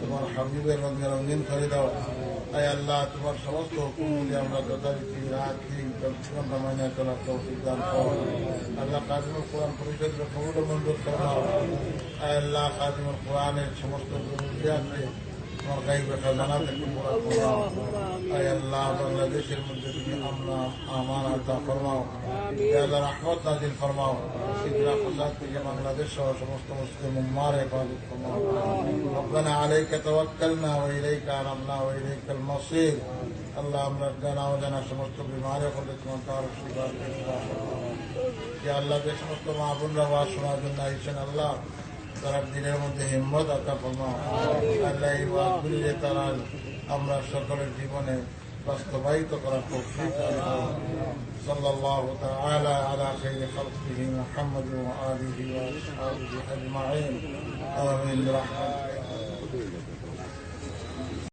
তোমার হাবিবের রঙে রঙিন করে দাও। আয় আল্লাহ তোমার সমস্ত হুকুমগুলি আমরা যথারীতি রাখি জীবনটা মানিয়া চলার তৌফিক দান করো। আল্লাহ কাজিমুল কোরআন পরিষদের কবুল মঞ্জুর ফরমাও। আয় আল্লাহ কাজিমুল কোরআনের সমস্ত জরুরিয়াতকে তোমার গাইবে খাজানা থেকে পুরা ফরমাও। আয় আল্লাহ বাংলাদেশের মধ্যে তুমি আমান আতা ফরমাও। আয় আল্লাহ রহমত নাজিল ফরমাও। ইজরা ফাসাদ থেকে বাংলাদেশ সহ সমস্ত মুসলিম উম্মার হেফাজত ফরমাও। রব্বানা আলাইকা তাওয়াক্কালনা ওয়া ইলাইকা আনাবনা ওয়া ইলাইকাল মাসির। আল্লাহ আমরা জানা অজানা সমস্ত বিমারে হলে তোমার তার শিবার আল্লাহ যে সমস্ত মা বোনরা ওয়াজ শোনার জন্য আইসেন আল্লাহ তারা দিনের মধ্যে হিম্মত আতা ফরমাও। আল্লাহ এই ওয়াজগুলি যে তারা আমরা সকলের জীবনে বাস্তবায়িত করার তৌফিক দান করুন। সাল্লাল্লাহু তাআলা আলা খাইরি খালকিহি মুহাম্মাদ ওয়া আলিহি ওয়া আসহাবিহি আজমাইন। আমিন।